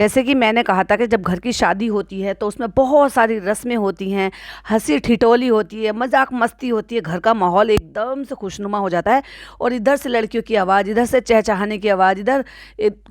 जैसे कि मैंने कहा था कि जब घर की शादी होती है तो उसमें बहुत सारी रस्में होती हैं, हंसी ठिठोली होती है, मजाक मस्ती होती है, घर का माहौल एकदम से खुशनुमा हो जाता है। और इधर से लड़कियों की आवाज़, इधर से चहचहाने की आवाज़, इधर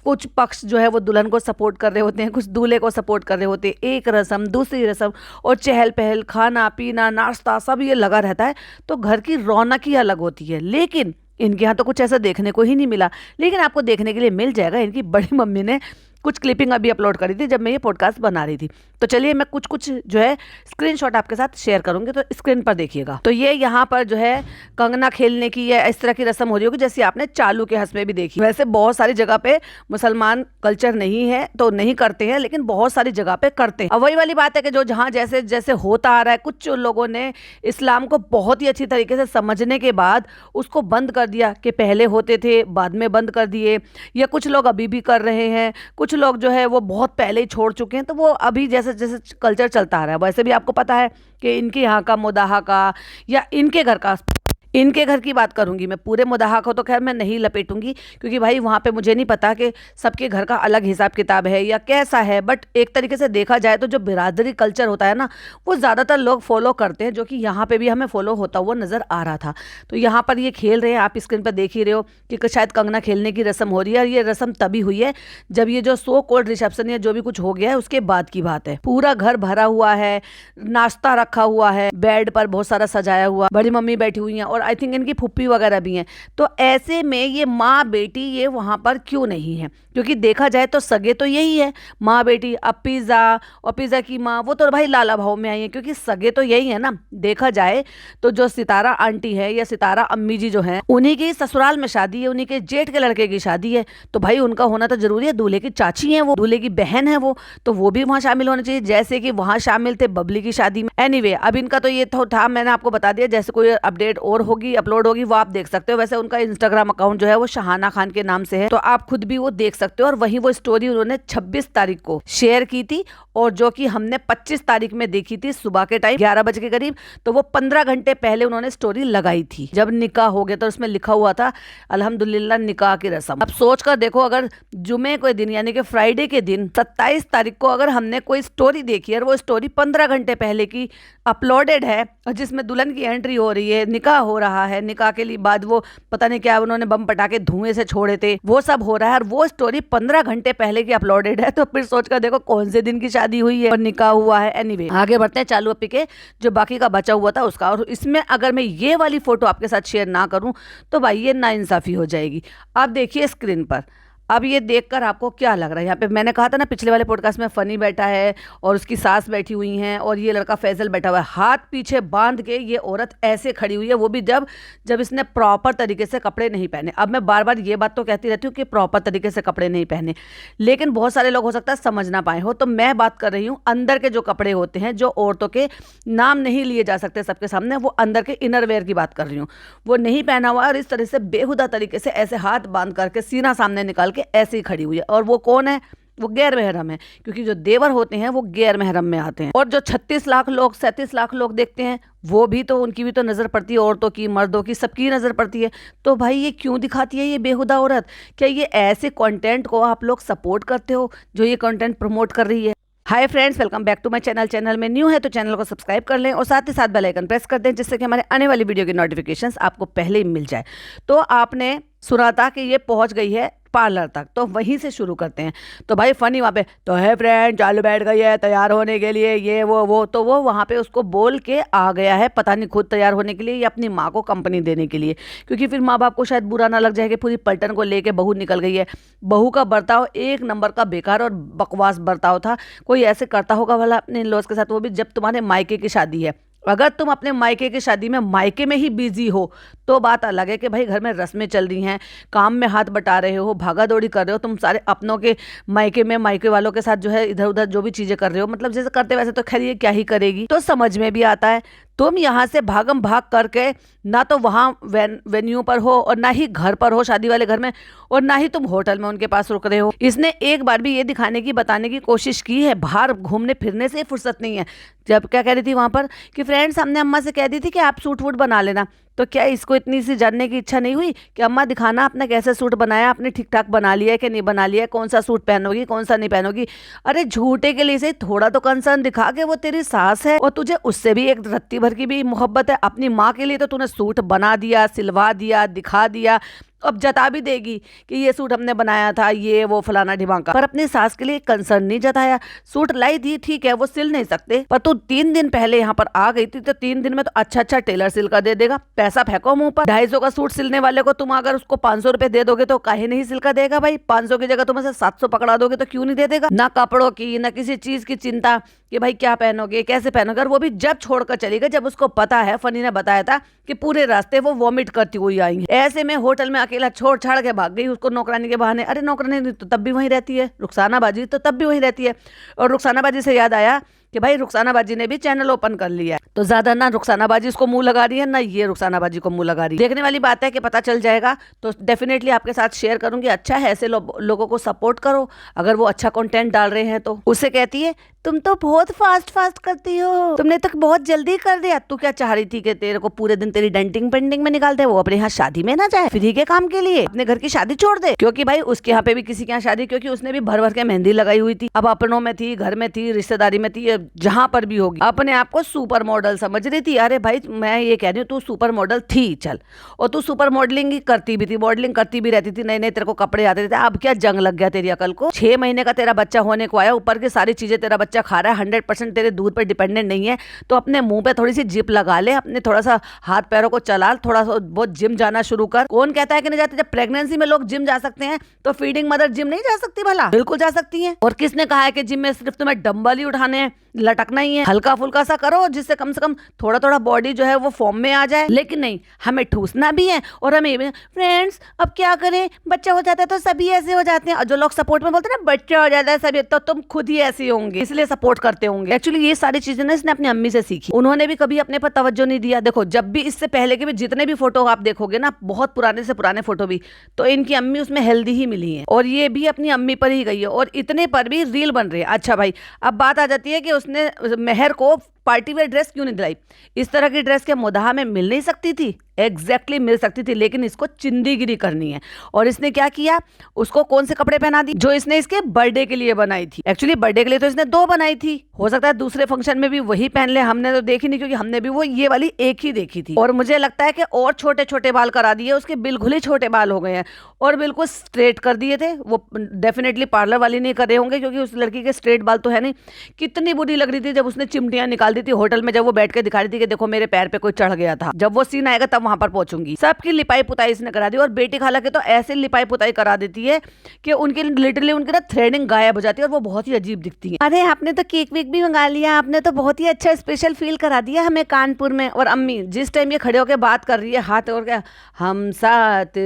कुछ पक्ष जो है वो दुल्हन को सपोर्ट कर रहे होते हैं, कुछ दूल्हे को सपोर्ट कर रहे होते हैं, एक रस्म दूसरी रस्म, और चहल पहल, खाना पीना नाश्ता सब ये लगा रहता है। तो घर की रौनक ही अलग होती है। लेकिन इनके यहाँ तो कुछ ऐसा देखने को ही नहीं मिला। लेकिन आपको देखने के लिए मिल जाएगा। इनकी बड़ी मम्मी ने कुछ क्लिपिंग अभी अपलोड करी थी जब मैं ये पॉडकास्ट बना रही थी। तो चलिए मैं कुछ कुछ जो है स्क्रीनशॉट आपके साथ शेयर करूंगी, तो स्क्रीन पर देखिएगा। तो ये यहाँ पर जो है कंगना खेलने की या इस तरह की रस्म हो रही होगी जैसे आपने चालू के हंस में भी देखी। वैसे बहुत सारी जगह पे मुसलमान कल्चर नहीं है तो नहीं करते हैं, लेकिन बहुत सारी जगह पे करते हैं। अब वही वाली बात है कि जो जहाँ जैसे जैसे होता आ रहा है, कुछ लोगों ने इस्लाम को बहुत ही अच्छी तरीके से समझने के बाद उसको बंद कर दिया कि पहले होते थे बाद में बंद कर दिए, या कुछ लोग अभी भी कर रहे हैं, कुछ लोग जो है वो बहुत पहले ही छोड़ चुके हैं। तो वो अभी जैसे जैसे कल्चर चलता आ रहा है। वैसे भी आपको पता है कि इनके यहाँ का मुदाहा का या इनके घर की बात करूंगी मैं, पूरे मुदाहा को तो खैर मैं नहीं लपेटूंगी क्योंकि भाई वहाँ पे मुझे नहीं पता कि सबके घर का अलग हिसाब किताब है या कैसा है। बट एक तरीके से देखा जाए तो जो बिरादरी कल्चर होता है ना, वो ज़्यादातर लोग फॉलो करते हैं, जो कि यहाँ पे भी हमें फॉलो होता हुआ नज़र आ रहा था। तो यहाँ पर ये खेल रहे हैं, आप स्क्रीन पर देख ही रहे हो कि शायद कंगना खेलने की रस्म हो रही है। और ये रस्म तभी हुई है जब ये जो सो कॉल्ड रिसेप्शन या जो भी कुछ हो गया है उसके बाद की बात है। पूरा घर भरा हुआ है, नाश्ता रखा हुआ है, बेड पर बहुत सारा सजाया हुआ, बड़ी मम्मी बैठी हुई हैं और आई थिंक इनकी फुप्पी वगैरह भी हैं। तो ऐसे में ये माँ बेटी ये वहाँ पर क्यों नहीं है? क्योंकि देखा जाए तो सगे तो यही है, माँ बेटी। अब पिज़्ज़ा और पिज़्ज़ा की माँ वो तो भाई लाला भाव में आई है, क्योंकि सगे तो यही है ना। देखा जाए तो जो सितारा आंटी है या सितारा अम्मी जी जो है, उन्हीं की ससुराल में शादी है, उन्हीं के जेठ के लड़के की शादी है। तो भाई उनका होना तो जरूरी है। दूल्हे की चाची है वो, दूल्हे की बहन है वो, तो वो भी वहाँ शामिल होना चाहिए जैसे कि वहाँ शामिल थे बबली की शादी में। एनीवे अब इनका तो ये तो था, मैंने आपको बता दिया। जैसे कोई अपडेट और होगी, अपलोड होगी, वो आप देख सकते हो। वैसे उनका इंस्टाग्राम अकाउंट जो है वो शहाना खान के नाम से है, तो आप खुद भी वो देख सकते हो। और वहीं वो स्टोरी उन्होंने 26 तारीख को शेयर की थी, और जो कि हमने 25 तारीख में देखी थी सुबह के टाइम 11 बजे के करीब। तो वो 15 घंटे पहले उन्होंने स्टोरी लगाई थी जब निकाह हो गया। तो उसमें लिखा हुआ था अल्हम्दुलिल्लाह निकाह की रस्म। अब सोच कर देखो, अगर जुमे के दिन यानी कि फ्राइडे के दिन 27 तारीख को अगर हमने कोई स्टोरी देखी और वो स्टोरी 15 घंटे पहले की अपलोडेड है, और जिसमें दुल्हन की एंट्री हो रही है, निकाह हो रहा है, निकाह के लिए बाद वो पता नहीं क्या उन्होंने बम पटाखे धुएं से छोड़े थे, वो सब हो रहा है, और वो स्टोरी 15 घंटे पहले की अपलोडेड है। तो फिर सोचकर देखो कौन से दिन की शादी हुई है और निकाह हुआ है। एनीवे आगे बढ़ते हैं चालू अपी के जो बाकी का बचा हुआ था उसका। और इसमें अगर मैं ये वाली फोटो आपके साथ शेयर ना करूं तो भाई ये नाइंसाफी हो जाएगी। आप देखिए स्क्रीन पर। अब ये देखकर आपको क्या लग रहा है? यहाँ पे मैंने कहा था ना पिछले वाले पॉडकास्ट में, फनी बैठा है और उसकी सास बैठी हुई हैं और ये लड़का फैजल बैठा हुआ है। हाथ पीछे बांध के ये औरत ऐसे खड़ी हुई है, वो भी जब जब इसने प्रॉपर तरीके से कपड़े नहीं पहने। अब मैं बार बार ये बात तो कहती रहती हूँ कि प्रॉपर तरीके से कपड़े नहीं पहने, लेकिन बहुत सारे लोग हो सकता है समझ ना पाए हो। तो मैं बात कर रही हूँ अंदर के जो कपड़े होते हैं, जो औरतों के नाम नहीं लिए जा सकते सबके सामने, वो अंदर के इनर वेयर की बात कर रही हूँ। वो नहीं पहना हुआ और इस तरह से बेहुदा तरीके से ऐसे हाथ बांध करके सीना सामने निकाल के ऐसे ही खड़ी हुई है। और वो कौन है? वो गैर महरम है, क्योंकि जो देवर होते हैं वो गैर महरम में आते हैं। और जो 36 लाख लोग 37 लाख लोग देखते हैं, वो भी तो उनकी भी तो नज़र पड़ती है, औरतों की मर्दों की सबकी नज़र पड़ती है। तो भाई ये क्यों दिखाती है ये बेहुदा औरत? क्या ये ऐसे कंटेंट को आप लोग सपोर्ट करते हो जो ये कंटेंट प्रमोट कर रही है? Hi friends, welcome back to my channel. Channel में न्यू है तो चैनल को सब्सक्राइब कर लें और साथ ही साथ बेल आइकन प्रेस कर दें, जिससे कि हमारे आने वाली वीडियो की नोटिफिकेशंस आपको पहले ही मिल जाए। तो आपने सुना था कि ये पहुंच गई है पार्लर तक, तो वहीं से शुरू करते हैं। तो भाई फनी वहाँ पे तो है फ्रेंड, चालू बैठ गई है तैयार होने के लिए, ये वो तो वो वहाँ पे उसको बोल के आ गया है, पता नहीं खुद तैयार होने के लिए या अपनी माँ को कंपनी देने के लिए, क्योंकि फिर माँ बाप को शायद बुरा ना लग जाए कि पूरी पलटन को लेके बहू निकल गई है। बहू का बर्ताव एक नंबर का बेकार और बकवास बर्ताव था। कोई ऐसे करता होगा वाला अपने इन-लॉज के साथ, वो भी जब तुम्हारे मायके की शादी है। अगर तुम अपने मायके की शादी में मायके में ही बिजी हो तो बात अलग है कि भाई घर में रस्में चल रही हैं, काम में हाथ बटा रहे हो, भागा दौड़ी कर रहे हो, तुम सारे अपनों के मायके में मायके वालों के साथ जो है इधर उधर जो भी चीजें कर रहे हो, मतलब जैसे करते वैसे तो खैर ये क्या ही करेगी। तो समझ में भी आता है तुम यहाँ से भागम भाग करके ना तो वहाँ वेन्यू पर हो और ना ही घर पर हो शादी वाले घर में, और ना ही तुम होटल में उनके पास रुक रहे हो। इसने एक बार भी ये दिखाने की बताने की कोशिश की है, बाहर घूमने फिरने से फुर्सत नहीं है। जब क्या कह रही थी वहाँ पर कि फ्रेंड्स हमने अम्मा से कह दी थी कि आप सूट वूट बना लेना, तो क्या इसको इतनी सी जानने की इच्छा नहीं हुई कि अम्मा दिखाना आपने कैसे सूट बनाया, आपने ठीक ठाक बना लिया है कि नहीं बना लिया है, कौन सा सूट पहनोगी कौन सा नहीं पहनोगी। अरे झूठे के लिए से थोड़ा तो कंसर्न दिखा के वो तेरी सास है और तुझे उससे भी एक रत्ती भर की भी मोहब्बत है। अपनी माँ के लिए तो तूने सूट बना दिया, सिलवा दिया, दिखा दिया, अब जता भी देगी कि ये सूट हमने बनाया था, ये वो फलाना ढिमाका, पर अपनी सास के लिए कंसर्न नहीं जताया। सूट लाई थी, ठीक है वो सिल नहीं सकते, पर तू 3 दिन पहले यहाँ पर आ गई थी तो 3 दिन में तो अच्छा अच्छा टेलर सिल कर दे देगा। पैसा फेंको मुंह पर। 250 का सूट सिलने वाले को तुम अगर उसको 500 रुपए दे दोगे तो काहे नहीं सिल कर देगा भाई। 500 की जगह तुम ऐसे 700 पकड़ा दोगे तो क्यों नहीं दे देगा। ना कपड़ों की ना किसी चीज की चिंता कि भाई क्या पहनोगे कैसे पहनोगे। और वो भी जब छोड़कर चली गई जब उसको पता है, फनी ने बताया था कि पूरे रास्ते वो वॉमिट करती हुई आई है। ऐसे में होटल में अकेला छोड़ छाड़ के भाग गई उसको नौकरानी के बहाने। अरे नौकरानी तो तब भी वहीं रहती है, रुखसाना बाजी तो तब भी वहीं रहती है। और रुखसाना बाजी से याद आया कि भाई रुखसाना बाजी ने भी चैनल ओपन कर लिया है, तो ज्यादा ना रुखसाना बाजी उसको मुंह लगा रही है ना ये रुखसाना बाजी को मुंह लगा रही है। देखने वाली बात है कि पता चल जाएगा, तो डेफिनेटली आपके साथ शेयर करूंगी। अच्छा है, ऐसे लोगों को सपोर्ट करो अगर वो अच्छा कंटेंट डाल रहे हैं तो। उससे कहती है तुम तो बहुत फास्ट करती हो, तुमने तो बहुत जल्दी कर दिया। तू क्या चाह रही थी कि तेरे को पूरे दिन तेरी डेंटिंग पेंटिंग में निकाल दे, वो अपने यहाँ शादी में ना जाए फ्री के काम के लिए, अपने घर की शादी छोड़ दे। क्योंकि भाई उसके यहाँ पे भी किसी के यहाँ शादी, क्योंकि उसने भी भर भर के मेहंदी लगाई हुई थी। अब अपनों में थी, घर में थी, रिश्तेदारी में थी, जहां पर भी होगी, अपने आप को सुपर मॉडल समझ रही थी। अरे भाई मैं ये कह रही हूँ तू सुपर मॉडल थी चल, और तू सुपर मॉडलिंग ही करती भी थी, मॉडलिंग करती भी रहती थी, नए नए तेरे को कपड़े आते थे। अब क्या जंग लग गया तेरी अकल को। 6 महीने का तेरा बच्चा होने को आया, ऊपर की सारी चीजें तेरा बच्चा खा रहा है, 100% तेरे दूध पर डिपेंडेंट नहीं है। तो अपने मुंह पे थोड़ी सी जिप लगा ले, अपने थोड़ा सा हाथ पैरों को चला, थोड़ा सा बहुत जिम जाना शुरू कर। कौन कहता है कि नहीं जाते, जब प्रेगनेंसी में लोग जिम जा सकते हैं तो फीडिंग मदर जिम नहीं जा सकती भला? बिल्कुल जा सकती है। और किसने कहा है कि जिम में सिर्फ तुम्हें डंबल ही उठाने हैं, लटकना ही है। हल्का फुल्का सा करो जिससे कम से कम थोड़ा थोड़ा बॉडी जो है वो फॉर्म में आ जाए। लेकिन नहीं, हमें ठूसना भी है और हमें फ्रेंड्स अब क्या करें, बच्चा हो जाता है तो सभी ऐसे हो जाते हैं। और जो लोग सपोर्ट में बोलते हैं ना बच्चा हो जाता है सभी, तो तुम खुद ही ऐसे होंगे इसलिए सपोर्ट करते होंगे। एक्चुअली ये सारी चीजें ना इसने अपनी अम्मी से सीखी, उन्होंने भी कभी अपने पर तवज्जो नहीं दिया। देखो जब भी इससे पहले के भी जितने भी फोटो आप देखोगे ना, बहुत पुराने से पुराने फोटो भी, तो इनकी अम्मी उसमें हेल्दी ही मिली है और ये भी अपनी अम्मी पर ही गई है और इतने पर भी रील बन रही है। अच्छा भाई अब बात आ जाती है कि उसने मेहर को पार्टी वेयर ड्रेस क्यों नहीं दिलाई। इस तरह की ड्रेस के मुदाहा में मिल नहीं सकती थी, एग्जैक्टली मिल सकती थी, लेकिन इसको चिंदीगिरी करनी है। और इसने क्या किया, उसको कौन से कपड़े पहना दी जो इसने इसके बर्थडे के लिए बनाई थी। एक्चुअली बर्थडे के लिए तो इसने 2 बनाई थी, हो सकता है दूसरे फंक्शन में भी वही पहन ले, हमने तो देखी नहीं क्योंकि हमने भी वो ये वाली एक ही देखी थी। और मुझे लगता है कि और छोटे छोटे बाल करा दिए उसके, बिल्कुल ही छोटे बाल हो गए हैं और बिल्कुल स्ट्रेट कर दिए थे। वो डेफिनेटली पार्लर वाली नहीं कर रहे होंगे क्योंकि उस लड़की के स्ट्रेट बाल तो है नहीं। कितनी बुरी लग रही थी जब उसने चिमटियां निकाल दी थी होटल में, जब वो बैठ के दिखा रही थी कि देखो मेरे पैर पे कोई चढ़ गया था। जब वो सीन आएगा तब वहां पर पहुंचूंगी। सबकी लिपाई पुताई इसने करा दी और बेटी खाला के तो ऐसे लिपाई पुताई करा देती है कि उनकी लिटरली उनकी ना थ्रेडिंग गायब हो जाती है और वो बहुत ही अजीब दिखती है। अरे आपने तो केक वेक भी मंगा लिया, आपने तो बहुत ही अच्छा स्पेशल फील करा दिया हमें कानपुर में। और अम्मी जिस टाइम ये खड़े होकर बात कर रही है हाथ और क्या, हम साथ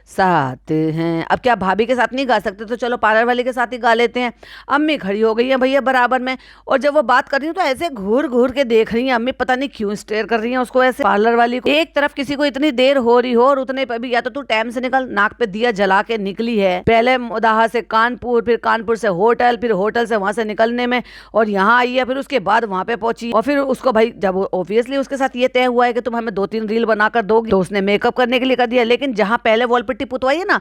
साथ हैं। अब क्या भाभी के साथ नहीं गा सकते तो चलो पार्लर वाले के साथ ही गा लेते हैं। अम्मी खड़ी हो गई है भैया बराबर में, और जब वो बात कर रही है तो ऐसे घूर घूर के देख रही है अम्मी, पता नहीं क्यों स्टेयर कर रही है उसको ऐसे पार्लर वाली को। एक तरफ किसी को इतनी देर हो रही हो और उतने पे भी या तो तू टाइम से निकल, नाक पे दिया जला के निकली है, पहले मुदाहा से कानपुर, फिर कानपुर से होटल, फिर होटल से वहां से निकलने में, और यहाँ आई है, फिर उसके बाद वहां पे पहुंची। और फिर उसको भाई जब ऑब्वियसली उसके साथ ये तय हुआ है कि तुम हमें 2-3 रील बनाकर दोगी, तो उसने मेकअप करने के लिए कर दिया। लेकिन जहां पहले वॉल पट्टी पुतवाई है ना,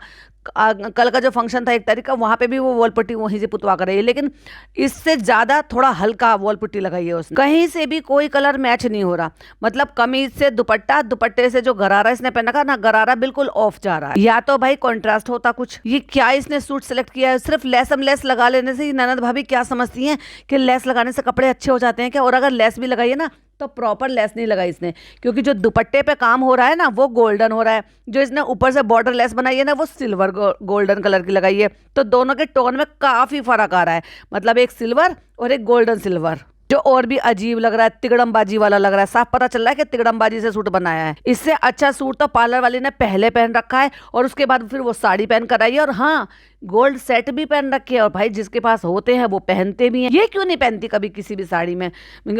कल का जो फंक्शन था 1 तारीख का, वहां पे भी वो वॉल पट्टी वहीं से पुतवा कर रही है, लेकिन इससे ज्यादा थोड़ा हल्का वॉल पट्टी लगाई है उसने। कहीं से भी कोई कलर मैच नहीं हो रहा, मतलब कमीज से दुपट्टा, दुपट्टे से जो गरारा इसने पहना था ना, गरारा बिल्कुल ऑफ जा रहा है। या तो भाई कॉन्ट्रास्ट होता कुछ। ये क्या इसने सूट सेलेक्ट किया है, सिर्फ लेसम लेस लगा लेने से। ननद भाभी क्या समझती हैं कि लेस लगाने से कपड़े अच्छे हो जाते हैं क्या? और अगर लेस भी लगाइए ना तो प्रॉपर लेस नहीं लगाई इसने, क्योंकि जो दुपट्टे पे काम हो रहा है ना वो गोल्डन हो रहा है, जो इसने ऊपर से बॉर्डर लेस बनाई है ना वो सिल्वर गोल्डन कलर की लगाई है। तो दोनों के टोन में काफी फर्क आ रहा है, मतलब एक सिल्वर और एक गोल्डन सिल्वर, जो और भी अजीब लग रहा है, तिगड़मबाजी वाला लग रहा है। साफ पता चल रहा है कि तिगड़मबाजी से सूट बनाया है। इससे अच्छा सूट तो पार्लर वाली ने पहले पहन रखा है और उसके बाद फिर वो साड़ी पहन कर आई है, और हाँ गोल्ड सेट भी पहन रखे है। और भाई जिसके पास होते हैं वो पहनते भी हैं, ये क्यों नहीं पहनती कभी किसी भी साड़ी में,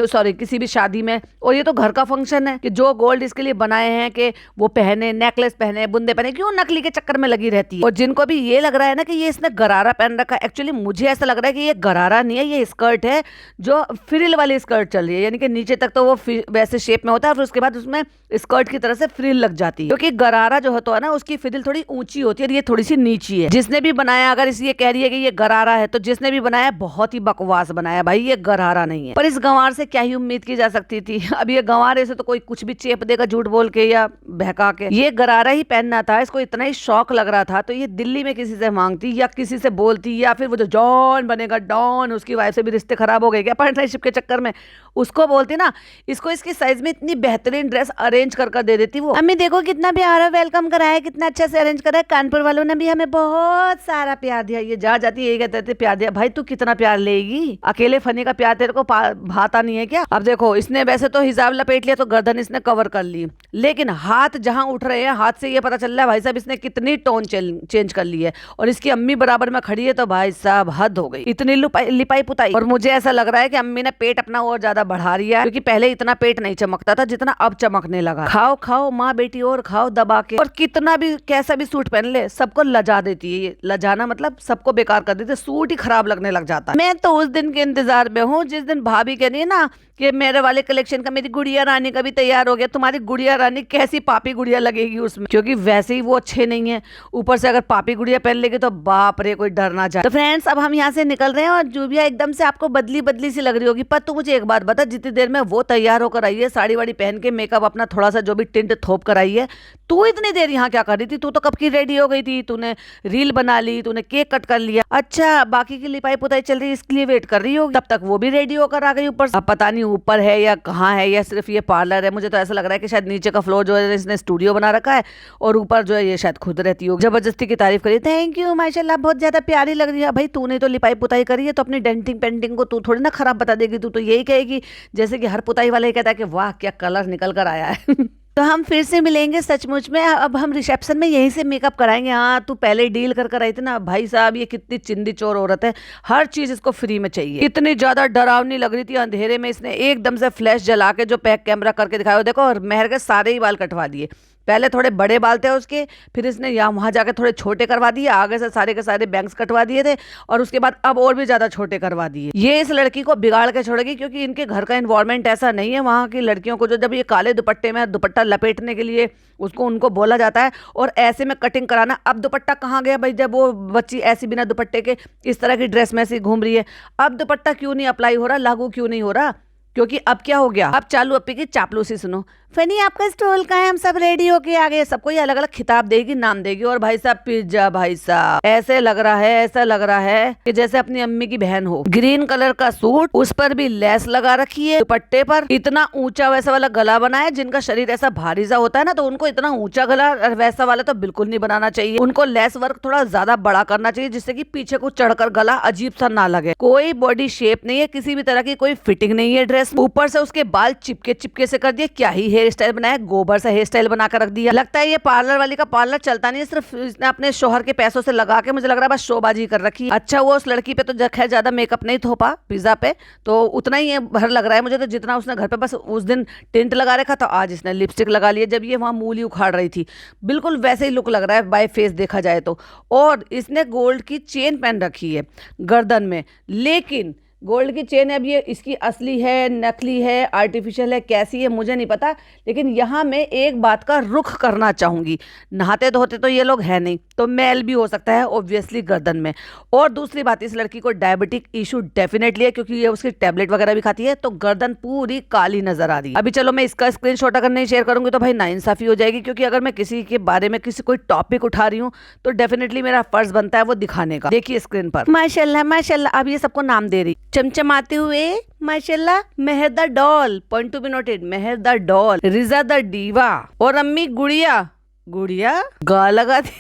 सॉरी किसी भी शादी में। और ये तो घर का फंक्शन है कि जो गोल्ड इसके लिए बनाए हैं कि वो पहने, नेकलेस पहने, बुंदे पहने, क्यों नकली के चक्कर में लगी रहती है। और जिनको भी ये लग रहा है ना कि ये इसने गरारा पहन रखा है, एक्चुअली मुझे ऐसा लग रहा है कि ये गरारा नहीं है, ये स्कर्ट है जो फ्रिल वाली स्कर्ट चल रही है, यानी कि नीचे तक तो वो वैसे शेप में होता है और फिर उसके बाद उसमें स्कर्ट की तरह से फ्रिल लग जाती है, क्योंकि गरारा जो होता है ना उसकी फ्रिल थोड़ी ऊंची होती है और ये थोड़ी सी नीची है। जिसने भी बनाया, अगर इस ये कह रही है कि ये गरारा है, तो जिसने भी बनाया बहुत ही बकवास बनाया भाई, ये गरारा नहीं है। पर इस गंवार से क्या ही उम्मीद की जा सकती थी। अब ये गंवार ऐसे तो कोई कुछ भी चेप देगा झूठ बोल के या बहका के। ये गरारा ही पहनना था, इसको इतना ही शौक लग रहा था, तो ये दिल्ली में किसी से मांगती या किसी से बोलती, या फिर वो जो जॉन बनेगा डॉन, उसकी वाइफ से भी रिश्ते खराब हो गए क्या पार्टनरशिप के चक्कर में, उसको बोलती ना, इसको इसकी साइज में इतनी बेहतरीन ड्रेस अरेंज कर दे देती वो। अम्मी देखो कितना प्यारा वेलकम करा है, कितना अच्छा से अरेंज करा है, कानपुर वालों ने भी हमें बहुत सारा प्यार दिया। ये जा जाती है यही कहते थे प्यार दिया। भाई तू कितना प्यार लेगी, अकेले फनी का प्यार तेरे को भाता नहीं है क्या? अब देखो इसने वैसे तो हिजाब लपेट लिया, तो गर्दन इसने कवर कर ली, लेकिन हाथ जहां उठ रहे हैं, हाथ से ये पता चल रहा है भाई साहब इसने कितनी टोन चेंज कर ली है। और इसकी अम्मी बराबर में खड़ी है, तो भाई साहब हद हो गई, इतनी लिपाई पुताई। और मुझे ऐसा लग रहा है कि अम्मी ने पेट अपना और ज्यादा बढ़ा लिया है, क्योंकि पहले इतना पेट नहीं चमकता था जितना अब चमकने लगा। खाओ खाओ माँ बेटी और खाओ दबा के, और कितना भी कैसा भी सूट पहन ले सबको लजा देती है। ये लजाना मतलब सबको बेकार कर देती है, सूट ही खराब लगने लग जाता है। मैं तो उस दिन के इंतजार में हूँ जिस दिन भाभी कह रही है ना कि मेरे वाले कलेक्शन का मेरी गुड़िया रानी का भी तैयार हो गया। तुम्हारी गुड़िया रानी कैसी पापी गुड़िया लगेगी उसमें, क्योंकि वैसे ही वो अच्छे नहीं है, ऊपर से अगर पापी गुड़िया पहन लेगी तो बाप रे कोई डर ना जाए। तो फ्रेंड्स अब हम यहाँ से निकल रहे हैं, और जूबिया एकदम से आपको बदली बदली सी लग रही होगी, पर तू मुझे एक बात बता, जितनी देर में वो तैयार होकर आई है साड़ी वाड़ी पहन के, मेकअप अपना थोड़ा सा जो भी टिंट थोप कर आई है, तू इतनी देर यहाँ क्या कर रही थी? तू तो कब की रेडी हो गई थी, तूने रील बना ली, तूने केक कट कर लिया। अच्छा बाकी की लिपाई पुताई चल रही है इसके लिए वेट कर रही होगी, तब तक वो भी रेडी होकर आ गई ऊपर। अब पता नहीं ऊपर है या कहाँ है, या सिर्फ ये पार्लर है। मुझे तो ऐसा लग रहा है कि शायद नीचे का फ्लोर जो है इसने स्टूडियो बना रखा है, और ऊपर जो है ये शायद खुद रहती हो। जबरदस्ती की तारीफ करी, थैंक यू माशाल्लाह बहुत ज्यादा प्यारी लग रही है। भाई तूने तो लिपाई पुताई करी है, तो अपनी डेंटिंग पेंटिंग को तू थोड़ी ना खराब बता देगी। तू तो यही कहेगी जैसे कि हर पुताई वाला ही कहता है कि वाह क्या कलर निकल कर आया है। तो हम फिर से मिलेंगे सचमुच में। अब हम रिसेप्शन में यहीं से मेकअप कराएंगे। हाँ तू पहले डील कर आई थी ना भाई साहब, ये कितनी चिंदी चोर औरत है, हर चीज इसको फ्री में चाहिए। इतनी ज्यादा डरावनी लग रही थी अंधेरे में, इसने एकदम से फ्लैश जला के जो पैक कैमरा करके दिखाया, देखो, और मेहर के सारे ही बाल कटवा दिए। पहले थोड़े बड़े बाल थे उसके, फिर इसने यहाँ वहाँ जाके थोड़े छोटे करवा दिए, आगे से सारे के सारे बैंग्स कटवा दिए थे, और उसके बाद अब और भी ज्यादा छोटे करवा दिए। ये इस लड़की को बिगाड़ के छोड़ेगी, क्योंकि इनके घर का इन्वायरमेंट ऐसा नहीं है। वहाँ की लड़कियों को जो जब ये काले दुपट्टे में दुपट्टा लपेटने के लिए उसको उनको बोला जाता है, और ऐसे में कटिंग कराना। अब दुपट्टा कहाँ गया भाई, जब वो बच्ची ऐसी बिना दुपट्टे के इस तरह की ड्रेस में ऐसी घूम रही है, अब दुपट्टा क्यों नहीं अप्लाई हो रहा, लागू क्यों नहीं हो रहा? क्योंकि अब क्या हो गया, अब चालू अपी की चापलूसी सुनो। फनी आपका स्टॉल का है, हम सब रेडी होके आ गए। सबको ये अलग अलग खिताब देगी, नाम देगी। और भाई साहब पिज्जा, भाई साहब ऐसे लग रहा है, ऐसा लग रहा है कि जैसे अपनी अम्मी की बहन हो। ग्रीन कलर का सूट, उस पर भी लेस लगा रखी है, दुपट्टे पर इतना ऊंचा वैसा वाला गला बना है। जिनका शरीर ऐसा भारी सा होता है ना, तो उनको इतना ऊंचा गला वैसा वाला तो बिल्कुल नहीं बनाना चाहिए। उनको लेस वर्क थोड़ा ज्यादा बड़ा करना चाहिए, जिससे कि पीछे को चढ़कर गला अजीब सा ना लगे। कोई बॉडी शेप नहीं है, किसी भी तरह की कोई फिटिंग नहीं है ड्रेस। ऊपर से उसके बाल चिपके चिपके से कर दिए। क्या ही हेयर स्टाइल बनाया, गोबर से हेयर स्टाइल बनाकर रख दिया। लगता है ये पार्लर वाली का पार्लर चलता नहीं है, सिर्फ इसने अपने शोहर के पैसों से लगा के, मुझे लग रहा है बस शोबाजी कर रखी। अच्छा वो उस लड़की पे तो खैर ज्यादा मेकअप नहीं थोपा पिज्जा पे, तो उतना ही भर लग रहा है मुझे तो, जितना उसने घर पे बस उस दिन टिंट लगा रखा था, आज इसने लिपस्टिक लगा लिया। जब ये वहां मूली उखाड़ रही थी, बिल्कुल वैसे ही लुक लग रहा है बाय फेस देखा जाए तो। और इसने गोल्ड की चेन पहन रखी है गर्दन में, लेकिन गोल्ड की चेन अब ये इसकी असली है, नकली है, आर्टिफिशियल है, कैसी है मुझे नहीं पता। लेकिन यहाँ मैं एक बात का रुख करना चाहूंगी, नहाते धोते तो ये लोग है नहीं, तो मैल भी हो सकता है ऑब्वियसली गर्दन में। और दूसरी बात, इस लड़की को डायबिटिक इशू डेफिनेटली है, क्योंकि ये उसकी टैबलेट वगैरह भी खाती है, तो गर्दन पूरी काली नजर आ रही है। अभी चलो मैं इसका स्क्रीनशॉट अगर नहीं शेयर करूंगी तो भाई नाइंसाफी हो जाएगी, क्योंकि अगर मैं किसी के बारे में किसी कोई टॉपिक उठा रही हूँ तो डेफिनेटली मेरा फर्ज बनता है वो दिखाने का। देखिए स्क्रीन पर, माशाल्लाह माशाल्लाह, अब ये सबको नाम दे रही चमचमाते हुए, माशाल्लाह। Mehar the doll, point to be noted, Mehar the doll, Riza the diva, और अम्मी गुड़िया। गुड़िया गा लगा दी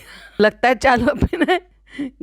लगता है चालू अपने ने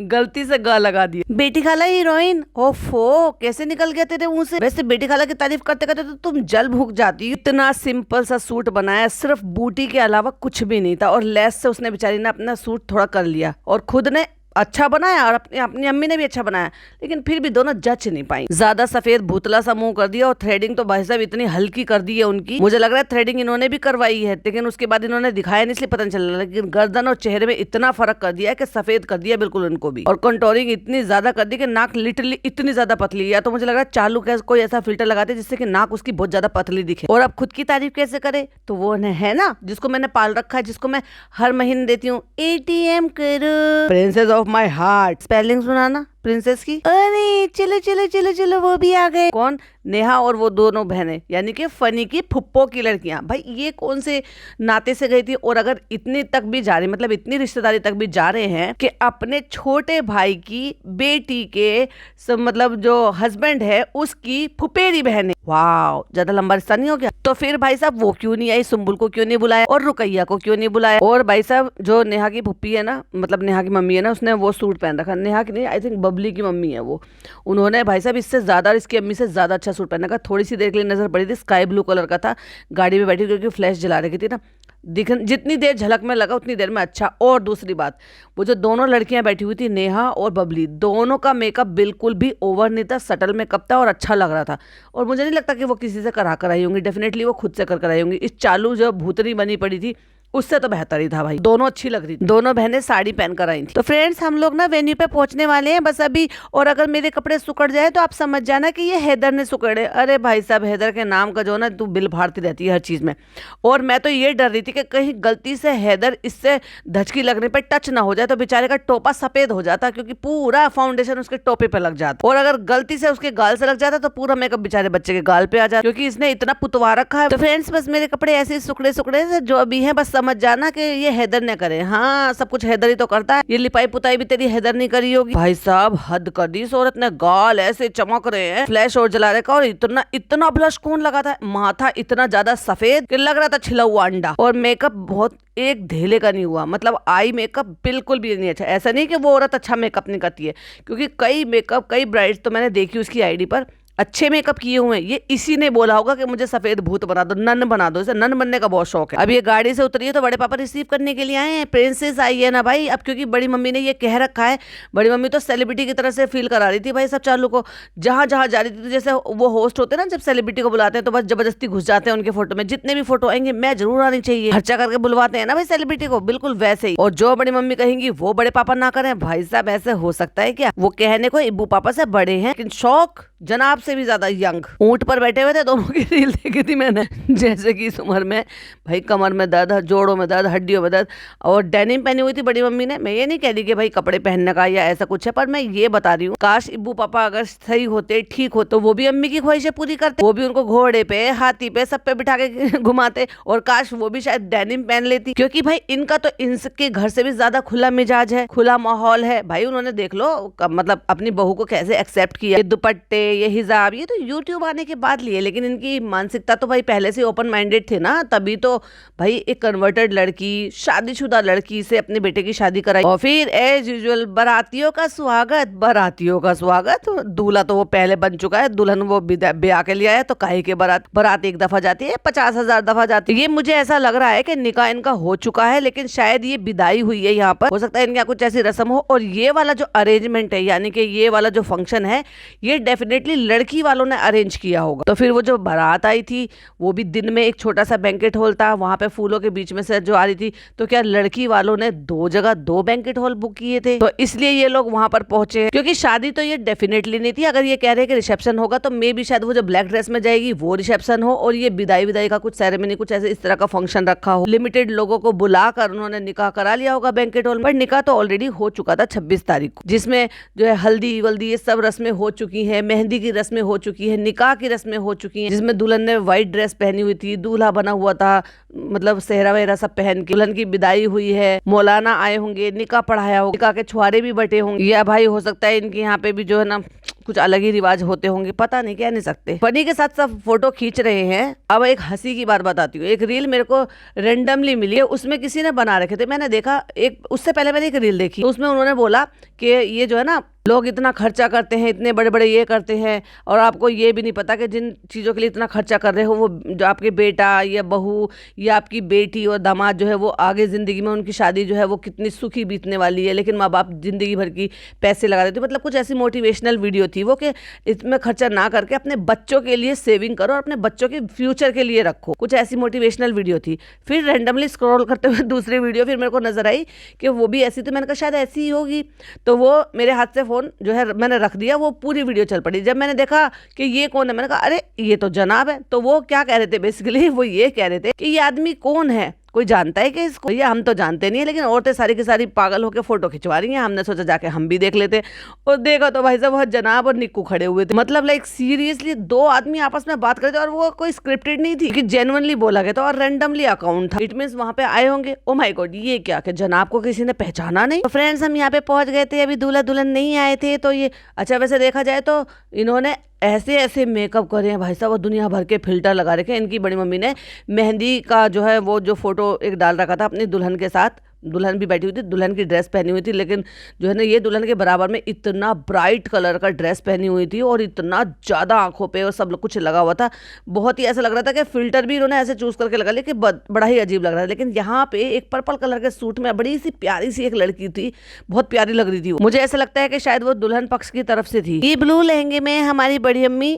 गलती से गा लगा दी। बेटी खाला हीरोइन, ओफो कैसे निकल गया तेरे मुंह से। वैसे बेटी खाला की तारीफ करते करते तो तुम जल भूख जाती। इतना सिंपल सा सूट बनाया, सिर्फ बूटी के अलावा कुछ भी नहीं था, और लेस से उसने बेचारी ने अपना सूट थोड़ा कर लिया, और खुद ने अच्छा बनाया और अपनी अम्मी ने भी अच्छा बनाया, लेकिन फिर भी दोनों जच नहीं पाई। ज्यादा सफेद भूतला सा मुंह कर दिया और थ्रेडिंग तो भाई साहब इतनी हल्की कर दी है उनकी, मुझे लग रहा है थ्रेडिंग इन्होंने भी करवाई है, लेकिन उसके बाद इन्होंने दिखाया नहीं इसलिए पता नहीं चल रहा, लेकिन गर्दन और चेहरे में इतना फर्क कर दिया है कि सफेद कर दिया बिल्कुल उनको भी। और कंटोरिंग इतनी ज्यादा कर दी कि नाक लिटरली इतनी ज्यादा पतली है। या तो मुझे लग रहा है चालू कैसे कोई ऐसा फिल्टर लगाते जिससे कि नाक उसकी बहुत ज्यादा पतली दिखे। और अब खुद की तारीफ कैसे करे, तो वो है ना जिसको मैंने पाल रखा है, जिसको मैं हर महीने देती हूँ, ATM करो, princess of my heart. Spelling सुनाना प्रिंसेस की। अरे चलो चलो चलो चलो, वो भी आ गए। कौन? नेहा और वो दोनों बहनें, यानी कि फनी की फुप्पो की लड़कियां। भाई ये कौन से नाते से गई थी? और अगर इतनी तक भी जा रही, मतलब इतनी रिश्तेदारी तक भी जा रहे हैं कि अपने छोटे भाई की बेटी के मतलब जो हस्बैंड है उसकी फुपेरी बहन है। वाह, ज्यादा लंबा रिश्ता नहीं हो गया? तो फिर भाई साहब वो क्यों नहीं आई? सुम्बुल को क्यों नहीं बुलाया? और रुकैया को क्यों नहीं बुलाया? और भाई साहब जो नेहा की फुप्पी है ना, मतलब नेहा की मम्मी है ना, उसने वो सूट पहन रखा। नेहा की नहीं, आई थिंक बबली की मम्मी है वो। उन्होंने भाई साहब इससे ज्यादा, इसकी अम्मी से ज्यादा अच्छा सूट पहना। थोड़ी सी देर के लिए नजर पड़ी थी, स्काई ब्लू कलर का था, गाड़ी में बैठी क्योंकि फ्लैश जला रखी थी ना, जितनी देर झलक में लगा उतनी देर में अच्छा। और दूसरी बात, वो जो दोनों लड़कियां बैठी हुई थी, नेहा और बबली, दोनों का मेकअप बिल्कुल भी ओवर नहीं था, सटल मेकअप था और अच्छा लग रहा था। और मुझे नहीं लगता कि वो किसी से करा कर आई होंगी, डेफिनेटली वो खुद से कर आई होंगी। इस चालू जो भूतनी बनी पड़ी थी उससे तो बेहतर ही था भाई, दोनों अच्छी लग रही थी। दोनों बहनें साड़ी पहन कर आई थी। तो फ्रेंड्स हम लोग ना वेन्यू पे पहुंचने वाले हैं बस अभी। और अगर मेरे कपड़े सुकड़ जाए तो आप समझ जाना कि ये हैदर ने सुकड़े। अरे भाई साहब, हैदर के नाम का जो ना तू बिल फाड़ती रहती है हर चीज में। और मैं तो ये डर रही थी कि कहीं गलती से हैदर इससे धचकी लगने पर टच ना हो जाए तो बेचारे का टोपा सफेद हो जाता, क्योंकि पूरा फाउंडेशन उसके टोपे पे लग जाता। और अगर गलती से उसके गाल से लग जाता तो पूरा मेकअप बेचारे बच्चे के गाल पे आ जाता, क्योंकि इसने इतना पुतवा रखा है। तो फ्रेंड्स बस मेरे कपड़े ऐसे सुकड़े सुकड़े से जो अभी है, बस समझ जाना कि ये हैदर ने करे। हाँ, सब कुछ हैदर ही तो करता है। ये लिपाई पुताई भी तेरी हैदर नहीं करी होगी। भाई साहब हद कर दी इस औरत ने, गाल ऐसे चमक रहे हैं, फ्लैश और जला रखा, और इतना इतना ब्लश कौन लगाता है? माथा इतना ज्यादा सफेद कि लग रहा था छिला हुआ अंडा। और मेकअप बहुत एक धेले का नहीं हुआ, मतलब आई मेकअप बिल्कुल भी नहीं अच्छा। ऐसा नहीं कि वो औरत अच्छा मेकअप नहीं करती है, क्योंकि कई ब्राइड्स तो मैंने देखी उसकी आईडी पर अच्छे मेकअप किए हुए हैं। ये इसी ने बोला होगा कि मुझे सफेद भूत बना दो, नन बना दो। इसे नन बनने का बहुत शौक है। अब ये गाड़ी से उतरी है तो बड़े पापा रिसीव करने के लिए आए हैं। प्रिंसेस आई है ना भाई, अब क्योंकि बड़ी मम्मी ने ये कह रखा है। बड़ी मम्मी तो सेलिब्रिटी की तरह से फील करा रही थी भाई सब चालू को, जहां जहां जा रही थी। तो जैसे वो होस्ट होते हैं ना, जब सेलिब्रिटी को बुलाते हैं तो बस जबरदस्ती घुस जाते हैं उनके फोटो में, जितने भी फोटो आएंगे मैं जरूर आनी चाहिए, खर्चा करके बुलवाते हैं ना भाई सेलिब्रिटी को, बिल्कुल वैसे ही। और जो बड़ी मम्मी कहेंगी वो बड़े पापा ना करें। भाई साहब ऐसे हो सकता है क्या? वो कहने को इब्बू पापा से बड़े हैं, लेकिन शौक जनाब से भी ज्यादा यंग। ऊंट पर बैठे हुए थे, दोनों की रील देखी थी मैंने। जैसे कि इस उम्र में भाई कमर में दर्द, जोड़ों में दर्द, हड्डियों में दर्द। और डेनिम पहनी हुई थी बड़ी मम्मी ने। मैं ये नहीं कह रही कि भाई कपड़े पहनने का या ऐसा कुछ है, पर मैं ये बता रही हूँ, काश इब्बू पापा अगर सही होते, ठीक होते, तो वो भी अम्मी की ख्वाहिशें पूरी करते। वो भी उनको घोड़े पे, हाथी पे, सब पे बिठा के घुमाते। और काश वो भी शायद डेनिम पहन लेती, क्योंकि भाई इनका तो इनके घर से भी ज्यादा खुला मिजाज है, खुला माहौल है भाई। उन्होंने देख लो मतलब अपनी बहू को कैसे एक्सेप्ट किया। ये दुपट्टे, ये हिजाब, ये तो यूट्यूब आने के बाद लिए, लेकिन इनकी मानसिकता तो भाई पहले से ओपन माइंडेड थे ना, तभी तो भाई एक कन्वर्टेड लड़की, शादीशुदा लड़की से अपने बेटे की शादी कराई। और फिर एज यूजुअल बारातियों का स्वागत। दूल्हा तो वो पहले बन चुका है, दुल्हन वो ब्याह के लिए आया, तो काहे के बारात एक दफा जाती है, 50,000 दफा जाती है। ये मुझे ऐसा लग रहा है कि निकाह इनका हो चुका है, लेकिन शायद ये विदाई हुई है यहाँ पर। हो सकता है इनके यहाँ कुछ ऐसी रस्म हो। और ये वाला जो अरेंजमेंट है, यानी कि ये वाला जो फंक्शन है, ये डेफिनेटली लड़की वालों ने अरेंज किया होगा। तो फिर वो जो बारात आई थी वो भी दिन में, एक छोटा सा बैंकेट हॉल था, वहां पे फूलों के बीच में से जो आ रही थी। तो क्या लड़की वालों ने 2 जगह 2 बैंकेट हॉल बुक किए थे, तो इसलिए ये लोग वहां पर पहुंचे। क्योंकि शादी तो ये डेफिनेटली नहीं थी। अगर ये कह रहे हैं कि रिसेप्शन होगा, तो मे भी शायद वो जो ब्लैक ड्रेस में जाएगी वो रिसेप्शन हो, और ये विदाई का कुछ सेरेमनी, कुछ ऐसे इस तरह का फंक्शन रखा हो। लिमिटेड लोगों को बुलाकर उन्होंने निकाह करा लिया होगा बैंकेट हॉल में। पर निकाह तो ऑलरेडी हो चुका था 26 तारीख को, जिसमें जो है हल्दी वल्दी ये सब रस्में हो चुकी है, मेहंदी की रस्में हो चुकी है, निकाह की रस्में हो चुकी हैं, जिसमें दुल्हन ने व्हाइट ड्रेस पहनी हुई थी, दूल्हा बना हुआ था, मतलब सेहरा वेहरा सब पहन के। दुल्हन की विदाई हुई है, मौलाना आए होंगे, निकाह पढ़ाया होगा, निकाह के छुआरे भी बटे होंगे। या भाई हो सकता है इनके यहाँ पे भी जो है ना कुछ अलग ही रिवाज होते होंगे, पता नहीं, कह नहीं सकते। फनी के साथ सब फोटो खींच रहे हैं। अब एक हंसी की बात बताती हूँ। एक रील मेरे को रेंडमली मिली है, उसमें किसी ने बना रखे थे, मैंने देखा। एक उससे पहले मैंने एक रील देखी, तो उसमें उन्होंने बोला कि ये जो है ना, लोग इतना खर्चा करते हैं, इतने बड़े बड़े ये करते हैं, और आपको ये भी नहीं पता कि जिन चीज़ों के लिए इतना खर्चा कर रहे हो, वो जो आपके बेटा या बहू या आपकी बेटी और दामाद जो है, वो आगे ज़िंदगी में उनकी शादी जो है वो कितनी सुखी बीतने वाली है, लेकिन माँ बाप ज़िंदगी भर की पैसे लगा देते। मतलब कुछ ऐसी मोटिवेशनल वीडियो थी वो, कि इसमें खर्चा ना करके अपने बच्चों के लिए सेविंग करो और अपने बच्चों के फ्यूचर के लिए रखो। कुछ ऐसी मोटिवेशनल वीडियो थी। फिर रैंडमली स्क्रॉल करते हुए दूसरी वीडियो फिर मेरे को नजर आई कि वो भी ऐसी, तो मैंने कहा शायद ऐसी ही होगी। तो वो मेरे हाथ से फ़ोन जो है मैंने रख दिया, वो पूरी वीडियो चल पड़ी। जब मैंने देखा कि ये कौन है, मैंने कहा अरे ये तो जनाब है। तो वो क्या कह रहे थे, बेसिकली वो ये कह रहे थे कि ये आदमी कौन है, कोई जानता है कि इसको? भैया हम तो जानते नहीं है, लेकिन औरतें सारी की सारी पागल होकर फोटो खिंचवा रही हैं। हमने सोचा जाके हम भी देख लेते, और देखा तो भाई साहब बहुत जनाब और निक्कू खड़े हुए थे। मतलब लाइक सीरियसली दो आदमी आपस में बात कर रहे थे, और वो कोई स्क्रिप्टेड नहीं थी, कि जेन्युइनली बोला गया था और रैंडमली अकाउंट था। इट मींस वहां पे आए होंगे। ओ माय गॉड, ये क्या कि जनाब को किसी ने पहचाना नहीं। तो फ्रेंड्स हम यहाँ पे पहुंच गए थे, अभी दूल्हा दुल्हन नहीं आए थे। तो ये अच्छा, वैसे देखा जाए तो इन्होंने ऐसे ऐसे मेकअप करे हैं भाई साहब, और दुनिया भर के फिल्टर लगा रखे हैं। इनकी बड़ी मम्मी ने मेहंदी का जो है वो जो फोटो एक डाल रखा था अपनी दुल्हन के साथ। दुल्हन भी बैठी हुई थी, दुल्हन की ड्रेस पहनी हुई थी, लेकिन जो है ना ये दुल्हन के बराबर में इतना ब्राइट कलर का ड्रेस पहनी हुई थी, और इतना ज़्यादा आंखों पे और सब कुछ लगा हुआ था। बहुत ही ऐसा लग रहा था कि फिल्टर भी इन्होंने ऐसे चूज करके लगा लिया कि बड़ा ही अजीब लग रहा था। लेकिन यहाँ पे एक पर्पल कलर के सूट में बड़ी सी प्यारी सी एक लड़की थी, बहुत प्यारी लग रही थी। मुझे ऐसा लगता है कि शायद वो दुल्हन पक्ष की तरफ से थी। ये ब्लू लहंगे में हमारी बड़ी अम्मी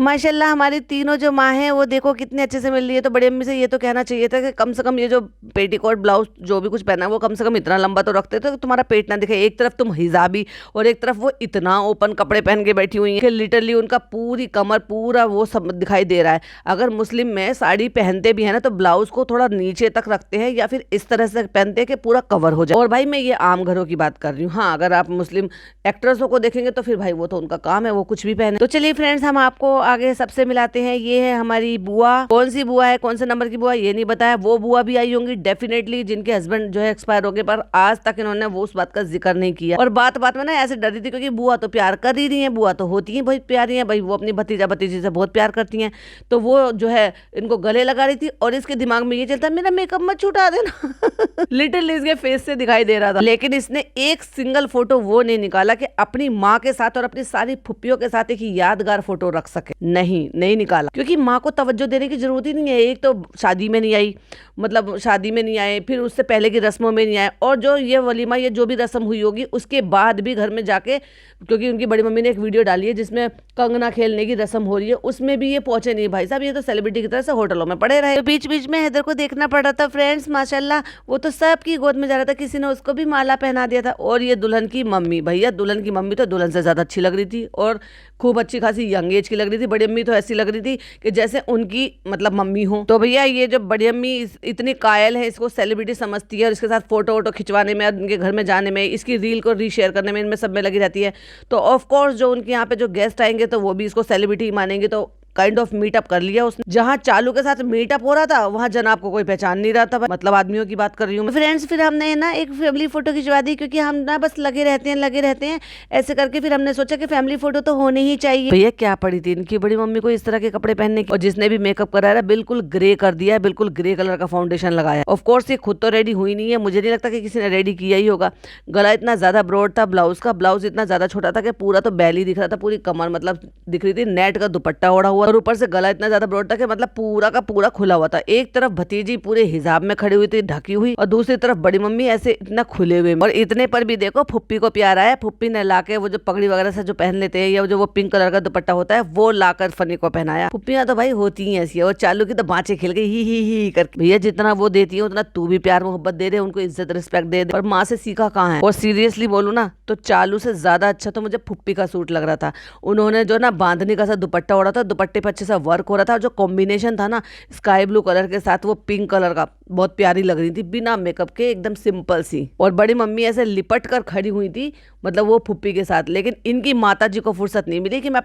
माशाल्लाह हमारी तीनों जो माँ हैं वो देखो कितने अच्छे से मिल रही है। तो बड़ी अम्मी से ये तो कहना चाहिए था कि कम से कम ये जो पेटीकोट ब्लाउज जो भी कुछ पहना है वो कम से कम इतना लंबा तो रखते थे, तो तुम्हारा पेट ना दिखे। एक तरफ तुम हिजाबी और एक तरफ वो इतना ओपन कपड़े पहन के बैठी हुई है कि लिटरली उनका पूरी कमर पूरा वो सब दिखाई दे रहा है। अगर मुस्लिम में साड़ी पहनते भी है ना, तो ब्लाउज को थोड़ा नीचे तक रखते हैं, या फिर इस तरह से पहनते हैं कि पूरा कवर हो जाए। और भाई मैं ये आम घरों की बात कर रही हूँ। हाँ, अगर आप मुस्लिम एक्ट्रेसों को देखेंगे तो फिर भाई वो तो उनका काम है, वो कुछ भी पहने। तो चलिए फ्रेंड्स, हम आपको आगे सबसे मिलाते हैं। ये है हमारी बुआ। कौन सी बुआ है, कौन से नंबर की बुआ, ये नहीं बताया। वो बुआ भी आई होंगी डेफिनेटली, जिनके हस्बैंड जो है एक्सपायर हो गए, पर आज तक इन्होंने वो उस बात का जिक्र नहीं किया। और बात बात में ना ऐसे डरी थी, क्योंकि बुआ तो प्यार कर ही रही है, बुआ तो होती है बहुत प्यारी है भाई, वो अपनी भतीजा भतीजी से बहुत प्यार करती हैं। तो वो जो है इनको गले लगा रही थी, और इसके दिमाग में ये चलता मेरा मेकअप मत छुटा देना लिटरली इसके फेस से दिखाई दे रहा था। लेकिन इसने एक सिंगल फोटो वो नहीं निकाला कि अपनी माँ के साथ और अपनी सारी फुप्पियों के साथ एक यादगार फोटो रख सके। नहीं निकाला, क्योंकि माँ को तवज्जो देने की जरूरत ही नहीं है। एक तो शादी में नहीं आई, मतलब शादी में नहीं आए, फिर उससे पहले की रस्मों में नहीं आए, और जो ये वलीमा ये जो भी रस्म हुई होगी उसके बाद भी घर में जाके, क्योंकि उनकी बड़ी मम्मी ने एक वीडियो डाली है जिसमें कंगना खेलने की रस्म हो रही है, उसमें भी ये पहुंचे नहीं। भाई साहब ये तो सेलिब्रिटी की तरह से होटलों में पड़े रहे। तो बीच बीच में हैदर को देखना पड़ रहा था फ्रेंड्स, माशाल्लाह वो तो सबकी गोद में जा रहा था, किसी ने उसको भी माला पहना दिया था। और ये दुल्हन की मम्मी, भैया दुल्हन की मम्मी तो दुल्हन से ज्यादा अच्छी लग रही थी, और खूब अच्छी खासी यंग एज की लग रही थी। बड़ी अम्मी तो ऐसी लग रही थी कि जैसे उनकी मतलब मम्मी हो। तो भैया ये जो बड़ी अम्मी इतनी कायल है, इसको सेलिब्रिटी समझती है, और इसके साथ फोटो वोटो खिंचवाने में, उनके घर में जाने में, इसकी रील को रीशेयर करने में, इनमें सब में लगी रहती है। तो ऑफ कोर्स जो उनके यहाँ पे जो गेस्ट आएंगे तो वो भी इसको सेलिब्रिटी मानेंगे। तो काइंड ऑफ मीटअप कर लिया उसने। जहाँ चालू के साथ मीटअप हो रहा था, वहाँ जनाब को कोई पहचान नहीं रहा था, मतलब आदमियों की बात कर रही हूँ फ्रेंड्स। फिर हमने ना एक फैमिली फोटो खिंचवा दी, क्योंकि हम ना बस लगे रहते हैं ऐसे करके। फिर हमने सोचा कि फैमिली फोटो तो होनी ही चाहिए। भैया क्या पड़ी थी इनकी बड़ी मम्मी को इस तरह के कपड़े पहनने की। और जिसने भी मेकअप कराया बिल्कुल ग्रे कर दिया है, बिल्कुल ग्रे कलर का फाउंडेशन लगाया। ऑफ कोर्स ये खुद तो रेडी हुई नहीं है, मुझे नहीं लगता कि किसी ने रेडी किया ही होगा। गला इतना ज्यादा ब्रॉड था ब्लाउज का, ब्लाउज इतना ज्यादा छोटा था कि पूरा तो बैली दिख रहा था, पूरी कमर मतलब दिख रही थी। नेट का दुपट्टा ओढ़ा हुआ, और ऊपर से गला इतना ज्यादा ब्रॉड था कि मतलब पूरा का पूरा खुला हुआ था। एक तरफ भतीजी पूरे हिजाब में खड़ी हुई थी, ढकी हुई, और दूसरी तरफ बड़ी मम्मी ऐसे इतना खुले हुए। और इतने पर भी देखो फुप्पी को प्यार आया। फुप्पी ने लाके वो जो पगड़ी वगैरह से जो पहन लेते हैं, या जो वो पिंक कलर का दुपट्टा होता है, वो लाकर फनी को पहनाया। फुप्पियां तो भाई होती ही ऐसी है। और चालू की तो बाँचे खिल गई ही करके। भैया जितना वो देती है उतना तू भी प्यार मोहब्बत दे दे, उनको इज्जत रिस्पेक्ट दे दे। और माँ से सीखा कहाँ है। और सीरियसली बोलू ना तो चालू से ज्यादा अच्छा तो मुझे फुप्पी का सूट लग रहा था। उन्होंने जो ना बांधनी का सा दुपट्टा ओढ़ा था, दुपट्टा दुपट्टे पर अच्छे से वर्क हो रहा था, और जो कॉम्बिनेशन था ना स्काई ब्लू कलर के साथ वो पिंक कलर का, बहुत प्यारी लग रही थी, बिना मेकअप के एकदम सिंपल सी। और बड़ी मम्मी ऐसे लिपट कर खड़ी हुई थी, मतलब वो फुप्पी के साथ। लेकिन इनकी माता जी को फुर्सत नहीं मिली कि मैं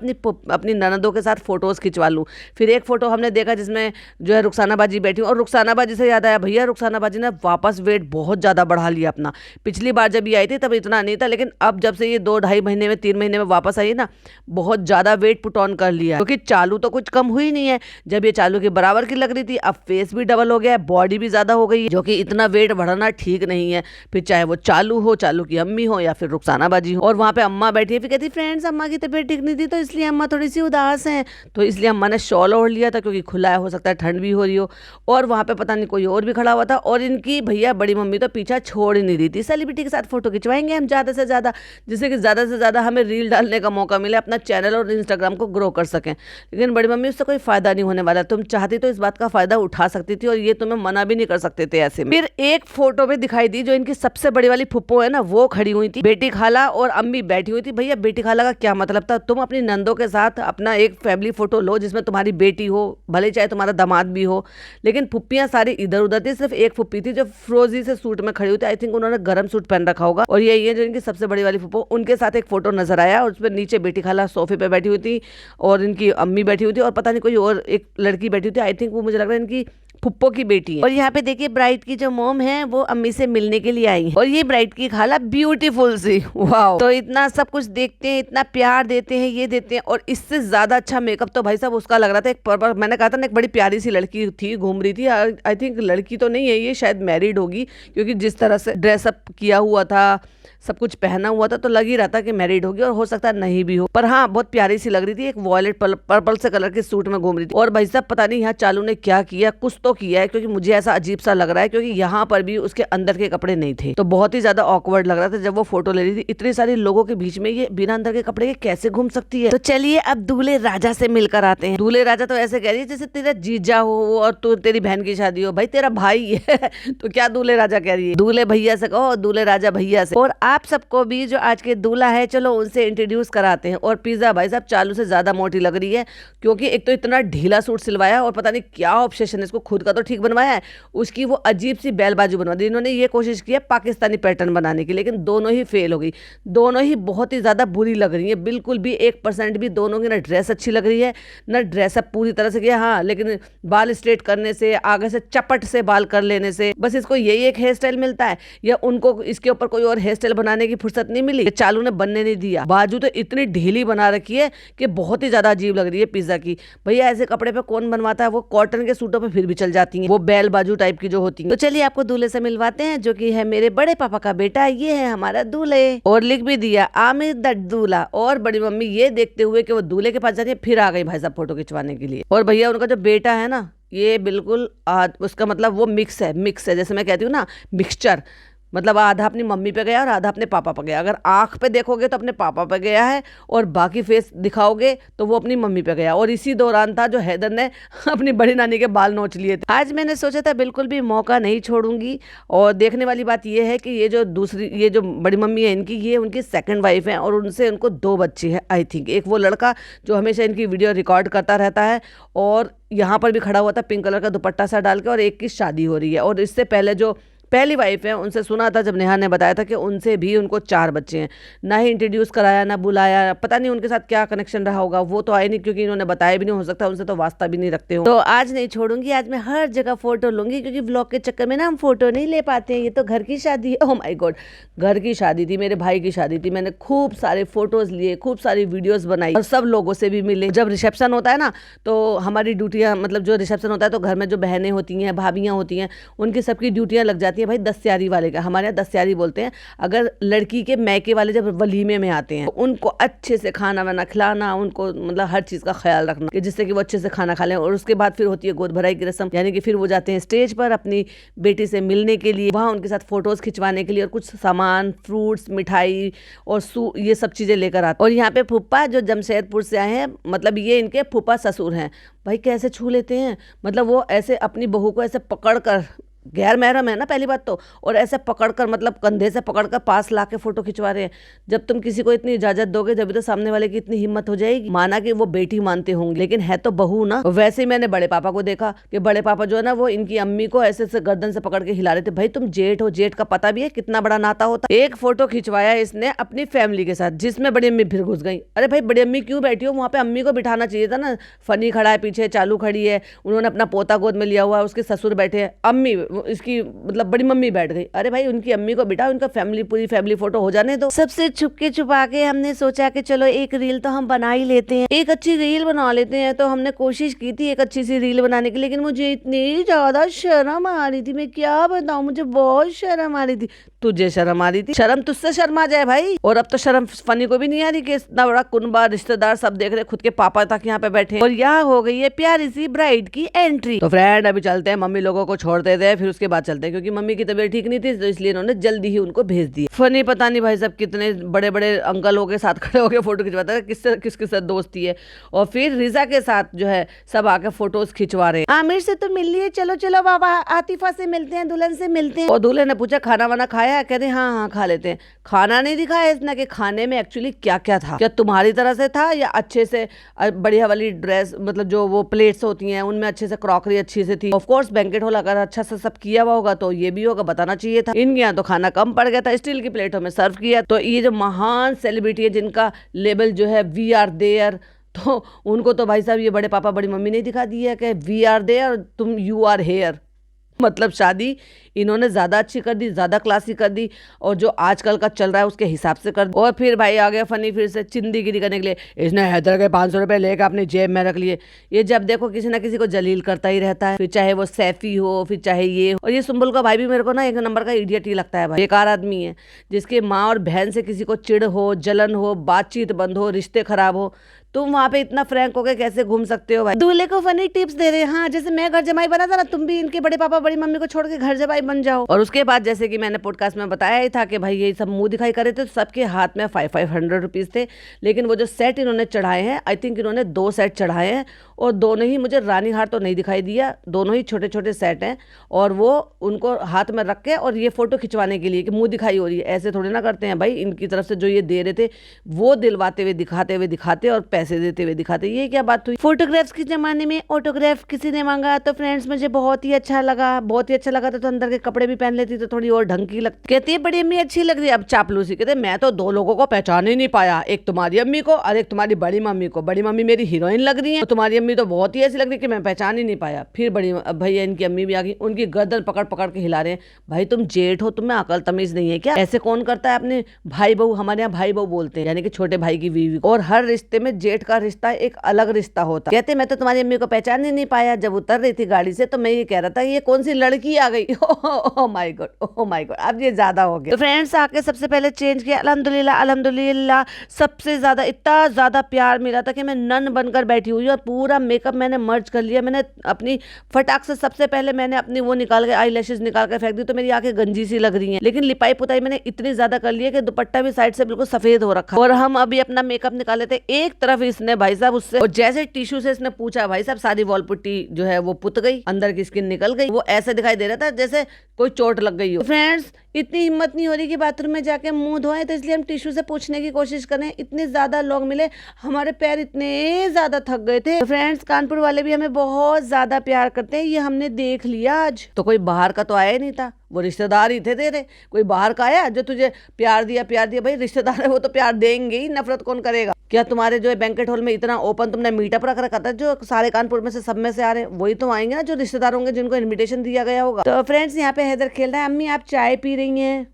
अपनी ननदों के साथ फोटोज खिंचवा लूँ। फिर एक फोटो हमने देखा जिसमें जो है रुखसाना बाजी बैठी, और रुखसाना बाजी से याद आया, भैया रुखसाना बाजी ने वापस वेट बहुत ज़्यादा बढ़ा लिया अपना। पिछली बार जब ये आई थी तब इतना नहीं था, लेकिन अब जब से ये 2-2.5 महीने में 3 महीने में वापस आई है ना, बहुत ज़्यादा वेट पुट ऑन कर लिया, क्योंकि चालू तो कुछ कम हुई नहीं है। जब ये चालू के बराबर की लग रही थी, अब फेस भी डबल हो गया है, बॉडी भी ज़्यादा हो गई है, जो कि इतना वेट बढ़ाना ठीक नहीं है। फिर चाहे वो चालू हो, चालू की अम्मी हो, या फिर रुखसाना बाजी हो। और वहाँ पे अम्मा बैठी है, फिर कहती फ्रेंड्स अम्मा की तबीयत ठीक नहीं थी तो इसलिए अम्मा थोड़ी सी उदास हैं, तो इसलिए अम्मा ने शॉल ओढ़ लिया था, क्योंकि खुला है, हो सकता है ठंड भी हो रही हो। और वहाँ पे पता नहीं कोई और भी खड़ा हुआ था, और इनकी भैया बड़ी मम्मी तो पीछा छोड़ ही नहीं रही थी। सेलिब्रिटी के साथ फोटो खिंचवाएंगे हम ज़्यादा से ज़्यादा, जिससे कि ज़्यादा से ज़्यादा हमें रील डालने का मौका मिले, अपना चैनल और इंस्टाग्राम को ग्रो कर सकें। लेकिन बड़ी मम्मी उससे कोई फायदा नहीं होने वाला। तुम चाहती तो इस बात का फायदा उठा सकती थी, और ये तुम्हें मना भी नहीं कर सकते थे ऐसे में। फिर एक फोटो में दिखाई दी जो इनकी सबसे बड़ी वाली फुप्पो है ना, वो खड़ी हुई थी, बेटी खाला और अम्मी बैठी हुई थी। भैया बेटी खाला का क्या मतलब था? तुम अपनी नंदों के साथ अपना एक फैमिली फोटो लो जिसमें तुम्हारी बेटी हो, भले चाहे तुम्हारा दामाद भी हो, लेकिन फुप्पियां सारी इधर उधर थी। सिर्फ एक फुप्पी थी जो फ्रोजी से सूट में खड़ी हुई थी, आई थिंक उन्होंने गर्म सूट पहन रखा होगा, और यही है जो इनकी सबसे बड़ी वाली फुप्पो। उनके साथ एक फोटो नजर आया, और उसमें नीचे बेटी खाला सोफे पे बैठी हुई थी, और इनकी अम्मी बैठी हुई थी, और पता नहीं कोई और एक लड़की बैठी हुई थी, आई थिंक वो मुझे लग रहा है इनकी फुप्पो की बेटी है। और यहाँ पे देखिए ब्राइड की जो मोम है वो अम्मी से मिलने के लिए आई है, और ये ब्राइड की खाला ब्यूटीफुल सी, वाह। तो इतना सब कुछ देखते हैं, इतना प्यार देते हैं, ये देते हैं, और इससे ज्यादा अच्छा मेकअप तो भाई साहब उसका लग रहा था। एक मैंने कहा था ना, एक बड़ी प्यारी सी लड़की थी, घूम रही थी, आई थिंक लड़की तो नहीं है ये, शायद मैरिड होगी, क्योंकि जिस तरह से ड्रेसअप किया हुआ था, सब कुछ पहना हुआ था, तो लग ही रहा था कि मैरिड होगी, और हो सकता है नहीं भी हो, पर हाँ बहुत प्यारी सी लग रही थी। एक वॉयलेट पर्पल से कलर के सूट में घूम रही थी। और भाई साहब पता नहीं यहाँ चालू ने क्या किया, कुछ तो किया है, क्योंकि मुझे ऐसा अजीब सा लग रहा है, क्योंकि यहाँ पर भी उसके अंदर के कपड़े नहीं थे, तो बहुत ही ज्यादा ऑकवर्ड लग रहा था जब वो फोटो ले रही थी। इतने सारे लोगों के बीच में ये बिना अंदर के कपड़े के कैसे घूम सकती है? तो चलिए अब दूल्हे राजा से मिलकर आते हैं। दूल्हे राजा तो ऐसे कह रही है जैसे तेरा जीजा हो और तू तेरी बहन की शादी हो। भाई तेरा भाई है तो क्या दूल्हे राजा कह रही है? दूल्हे भैया से कहो, दूल्हे राजा भैया से। और आप सबको भी जो आज के दूल्हा है, चलो उनसे इंट्रोड्यूस कराते हैं। और पिज्जा भाई साहब चालू से ज्यादा मोटी लग रही है, क्योंकि एक तो इतना ढीला सूट सिलवाया, और पता नहीं क्या ऑब्सेशन है, इसको खुद का तो ठीक बनवाया है, उसकी वो अजीब सी बैल बाजू बनवा दी। इन्होंने ये कोशिश की है पाकिस्तानी पैटर्न बनाने की, लेकिन दोनों ही फेल हो गई। दोनों ही बहुत ही ज्यादा बुरी लग रही है, बिल्कुल भी 1% भी दोनों की ना ड्रेस अच्छी लग रही है, ना ड्रेसअप पूरी तरह से किया। हाँ, लेकिन बाल स्ट्रेट करने से, आगे से चपट से बाल कर लेने से, बस इसको यही एक हेयर स्टाइल मिलता है, या उनको इसके ऊपर कोई और हेयर स्टाइल बनाने की फुर्सत नहीं मिली, चालू ने बनने नहीं दिया। बाजू तो इतनी ढीली बना रखी है कि बहुत ही ज्यादा अजीब लग रही है पिज्जा की। भैया ऐसे कपड़े पे कौन बनवाता है? वो कॉटन के सूटों पे फिर भी चल जाती हैं, वो बैल बाजू टाइप की जो होती हैं। तो चलिए आपको दूल्हे से मिलवाते हैं, जो कि है मेरे बड़े पापा का बेटा, ये है हमारा दूल्हे। और लिख भी दिया आमिर द दूल्हा। और बड़ी मम्मी ये देखते हुए कि वो दूल्हे के पास जाती है, फिर आ गई भाई साहब फोटो खिंचवाने के लिए। और भैया उनका जो बेटा है ना, ये बिल्कुल उसका मतलब वो मिक्स है, जैसे मैं कहती हूँ ना मिक्सचर, मतलब आधा अपनी मम्मी पे गया और आधा अपने पापा पे गया। अगर आंख पे देखोगे तो अपने पापा पे गया है, और बाकी फेस दिखाओगे तो वो अपनी मम्मी पे गया। और इसी दौरान था जो हैदर ने अपनी बड़ी नानी के बाल नोच लिए थे। आज मैंने सोचा था बिल्कुल भी मौका नहीं छोड़ूंगी। और देखने वाली बात ये है कि ये जो बड़ी मम्मी है इनकी, ये उनकी सेकंड वाइफ है, और उनसे उनको 2 बच्चे हैं आई थिंक। एक वो लड़का जो हमेशा इनकी वीडियो रिकॉर्ड करता रहता है, और यहाँ पर भी खड़ा हुआ था पिंक कलर का दुपट्टा सा डाल के, और एक की शादी हो रही है। और इससे पहले जो पहली वाइफ है उनसे सुना था, जब नेहा ने बताया था कि उनसे भी उनको 4 बच्चे हैं। ना ही इंट्रोड्यूस कराया, ना बुलाया, पता नहीं उनके साथ क्या कनेक्शन रहा होगा। वो तो आए नहीं, क्योंकि इन्होंने बताया भी नहीं, हो सकता उनसे तो वास्ता भी नहीं रखते हो। तो आज नहीं छोड़ूंगी, आज मैं हर जगह फोटो लूंगी, क्योंकि व्लॉग के चक्कर में ना हम फोटो नहीं ले पाते हैं। ये तो घर की शादी है, ओह माय गॉड, घर की शादी थी, मेरे भाई की शादी थी। मैंने खूब सारे फोटोज लिए, खूब सारी वीडियोज बनाई, और सब लोगों से भी मिले। जब रिसेप्शन होता है ना, तो हमारी ड्यूटियाँ, मतलब जो रिसेप्शन होता है तो घर में जो बहनें होती हैं, भाभियाँ होती हैं, उनकी सबकी ड्यूटियाँ लग जाती हैं। भाई दस्यारी वाले का, हमारे यहाँ दस्यारी बोलते हैं। अगर लड़की के मैके वाले जब वलीमे में आते हैं, तो उनको अच्छे से खाना वाना खिलाना, उनको मतलब हर चीज का ख्याल रखना कि जिससे कि वो अच्छे से खाना खा लें। और उसके बाद फिर होती है गोद भराई की रस्म, यानी कि फिर वो जाते हैं स्टेज पर अपनी बेटी से मिलने के लिए, वहाँ उनके साथ फोटोज खिंचवाने के लिए, और कुछ सामान, फ्रूट्स, मिठाई और ये सब चीजें लेकर आते। और यहाँ पे फूफा जो जमशेदपुर से आए हैं, मतलब ये इनके फूफा ससुर हैं। भाई कैसे छू लेते हैं, मतलब वो ऐसे अपनी बहू को ऐसे पकड़ कर गैर महरम है ना पहली बात तो, और ऐसे पकड़कर मतलब कंधे से पकड़कर पास ला के फोटो खिंचवा रहे हैं। जब तुम किसी को इतनी इजाजत दोगे जब तो सामने वाले की इतनी हिम्मत हो जाएगी। माना कि वो बेटी मानते होंगे, लेकिन है तो बहू ना। वैसे ही मैंने बड़े पापा को देखा कि बड़े पापा जो है ना वो इनकी अम्मी को ऐसे ऐसे गर्दन से पकड़ के हिला रहे थे। भाई तुम जेठ हो, जेठ का पता भी है कितना बड़ा नाता होता। एक फोटो खिंचवाया इसने अपनी फैमिली के साथ, जिसमें बड़ी अम्मी फिर घुस गई। अरे भाई बड़ी अम्मी क्यों बैठी हो वहां पे, अम्मी को बिठाना चाहिए था ना। फनी खड़ा है पीछे, चालू खड़ी है, उन्होंने अपना पोता गोद में लिया हुआ है, उसके ससुर बैठे हैं, अम्मी इसकी मतलब बड़ी मम्मी बैठ गई। अरे भाई उनकी अम्मी को बिठा, उनका फैमिली पूरी फैमिली फोटो हो जाने दो। सबसे छुपके छुपा के हमने सोचा कि चलो एक रील तो हम बना ही लेते हैं, एक अच्छी रील बना लेते हैं। तो हमने कोशिश की थी एक अच्छी सी रील बनाने की, लेकिन मुझे इतनी ज्यादा शर्म आ रही थी, मैं क्या बताऊं, मुझे बहुत शर्म आ रही थी। तुझे शर्म आ रही थी? शर्म तुझसे शर्म आ जाए भाई। और अब तो शर्म फनी को भी नहीं आ रही कि इतना बड़ा कुनबा रिश्तेदार सब देख रहे, खुद के पापा तक यहाँ पे बैठे, और यहाँ हो गई है प्यारी सी ब्राइड की एंट्री। तो फ्रेंड अभी चलते हैं, मम्मी लोगों को छोड़ते थे, फिर उसके बाद चलते हैं, क्योंकि मम्मी की तबीयत ठीक नहीं थी, तो इसलिए इन्होंने जल्दी ही उनको भेज दिया। फनी पता नहीं भाई सब कितने बड़े बड़े अंकलों के साथ खड़े होकर फोटो खिंचवाता है, किससे किसके साथ दोस्ती है। और फिर रिजा के साथ जो है सब आके फोटोज खिंचवा रहे हैं। आमिर से तो मिल लिए, चलो चलो बाबा आतिफा से मिलते हैं, दुल्हन से मिलते हैं। और दूल्हे ने पूछा खाना वाना खाया? कह रहे हाँ हाँ खा लेते हैं। खाना नहीं दिखाया इसने कि खाने में एक्चुअली क्या क्या था, क्या तुम्हारी तरह से था या अच्छे से बढ़िया वाली ड्रेस, मतलब जो वो प्लेट्स होती हैं उनमें अच्छे से क्रॉकरी अच्छी से थी। ऑफ कोर्स बैंकेट हॉल अगर अच्छा से सब किया हुआ होगा तो ये भी होगा, बताना चाहिए था। इनके यहाँ तो खाना कम पड़ गया था, स्टील की प्लेटों में सर्व किया। तो ये जो महान सेलिब्रिटी है जिनका लेबल जो है वी आर देयर, तो उनको तो भाई साहब ये बड़े पापा बड़ी मम्मी ने दिखा दिया कि वी आर देयर, तुम यू आर हेयर। मतलब शादी इन्होंने ज्यादा अच्छी कर दी, ज्यादा क्लासी कर दी, और जो आजकल का चल रहा है उसके हिसाब से कर दी। और फिर भाई आ गया फनी फिर से चिंदीगिरी करने के लिए, इसने हैदर के 500 रुपए लेकर अपनी जेब में रख लिए। ये जब देखो किसी ना किसी को जलील करता ही रहता है, फिर चाहे वो सैफी हो, फिर चाहे ये हो। और ये सुंबुल का भाई भी मेरे को ना एक नंबर का इडियट ही लगता है भाई, बेकार आदमी है, जिसके माँ और बहन से किसी को चिढ़ हो, जलन हो, बातचीत बंद हो, रिश्ते खराब हो, तुम वहां पे इतना फ्रैंक होकर कैसे घूम सकते हो भाई। दूल्हे को फनी टिप्स दे रहे हैं, हाँ जैसे मैं घर जमाई बना था ना, तुम भी इनके बड़े पापा बड़ी मम्मी को छोड़ के घर जमाई बन जाओ। और उसके बाद जैसे कि मैंने पॉडकास्ट में बताया ही था कि भाई ये सब मुंह दिखाई कर रहे थे, तो सबके हाथ में 500 रुपीज थे। लेकिन वो जो सेट इन्होंने चढ़ाए हैं, आई थिंक इन्होंने 2 सेट चढ़ाए हैं, और दोनों ही मुझे रानी हार तो नहीं दिखाई दिया, दोनों ही छोटे छोटे सेट हैं। और वो उनको हाथ में रख के और ये फोटो खिंचवाने के लिए कि मुंह दिखाई हो रही है, ऐसे थोड़ी ना करते हैं भाई। इनकी तरफ से जो ये दे रहे थे वो दिलवाते हुए दिखाते और पैसे देते हुए दिखाते। ये क्या बात हुई? फोटोग्राफ्स के जमाने में ऑटोग्राफ किसी ने मांगा तो फ्रेंड्स मुझे बहुत ही अच्छा लगा, बहुत ही अच्छा लगा था। तो अंदर के कपड़े भी पहन लेती तो थोड़ी और ढंग की लगती। कहती है बड़ी अम्मी अच्छी लग रही है। अब चापलूसी कहते मैं तो 2 लोगों को पहचान ही नहीं पाया, एक तुम्हारी अम्मी को और एक तुम्हारी बड़ी मम्मी को। बड़ी मम्मी मेरी हीरोइन लग रही है, तुम्हारी अम्मी तो बहुत ही ऐसी लग रही है कि मैं पहचान ही नहीं पाया। फिर बड़ी भैया इनकी अम्मी भी आ गई, उनकी गर्दन पकड़ पकड़ के हिला रहे हैं। भाई तुम जेठ हो, तुम्हें अकल तमीज नहीं है क्या? ऐसे कौन करता है अपने भाई बहू, हमारे यहाँ भाई बहू बोलते हैं, यानी कि छोटे भाई की बीवी। और हर रिश्ते में जेठ का रिश्ता एक अलग रिश्ता होता। कहते मैं तो तुम्हारी अम्मी को पहचान ही नहीं पाया, जब उतर रही थी गाड़ी से तो मैं ये कह रहा था ये कौन सी लड़की आ गई। Oh my God, oh my God, अब ये ज्यादा हो गया। तो फ्रेंड्स आके सबसे पहले चेंज किया, अल्हम्दुलिल्लाह अल्हम्दुलिल्लाह। सबसे ज्यादा इतना ज्यादा प्यार मिला था कि मैं नन बनकर बैठी हुई, और पूरा मेकअप मैंने मर्ज कर लिया। मैंने अपनी फटाक से सबसे पहले मैंने अपनी वो निकाल के आई लैशेज निकाल के फेंक दी, तो मेरी आंखें गंजी सी लग रही हैं। लेकिन लिपाई पुताई मैंने इतनी ज्यादा कर ली है कि दुपट्टा भी साइड से बिल्कुल सफेद हो रखा। और हम अभी अपना मेकअप निकाले थे, एक तरफ इसने भाई साहब उससे, और जैसे टिश्यू से इसने पूछा भाई साहब सारी वॉल पुट्टी जो है वो पुत गई, अंदर की स्किन निकल गई। वो ऐसे दिखाई दे रहा था जैसे कोई चोट लग गई हो। फ्रेंड्स इतनी हिम्मत नहीं हो रही कि बाथरूम में जाके मुंह धोएं, तो इसलिए हम टिश्यू से पूछने की कोशिश करें। इतने ज्यादा लोग मिले, हमारे पैर इतने ज्यादा थक गए थे। फ्रेंड्स कानपुर वाले भी हमें बहुत ज्यादा प्यार करते हैं, ये हमने देख लिया आज। तो कोई बाहर का तो आया ही नहीं था, वो रिश्तेदार ही थे तेरे। कोई बाहर का आया जो तुझे प्यार दिया? प्यार दिया भाई, रिश्तेदार है वो तो प्यार देंगे ही, नफरत कौन करेगा? क्या तुम्हारे जो है बैंकेट हॉल में इतना ओपन तुमने मीटअप रख रखा था, जो सारे कानपुर में से सब में से आ रहे हैं वही तो आएंगे ना, जो रिश्तेदार होंगे जिनको इन्विटेशन दिया गया होगा। तो फ्रेंड्स यहाँ पे हैदर खेल रहा है, अम्मी आप चाय पी रही हैं।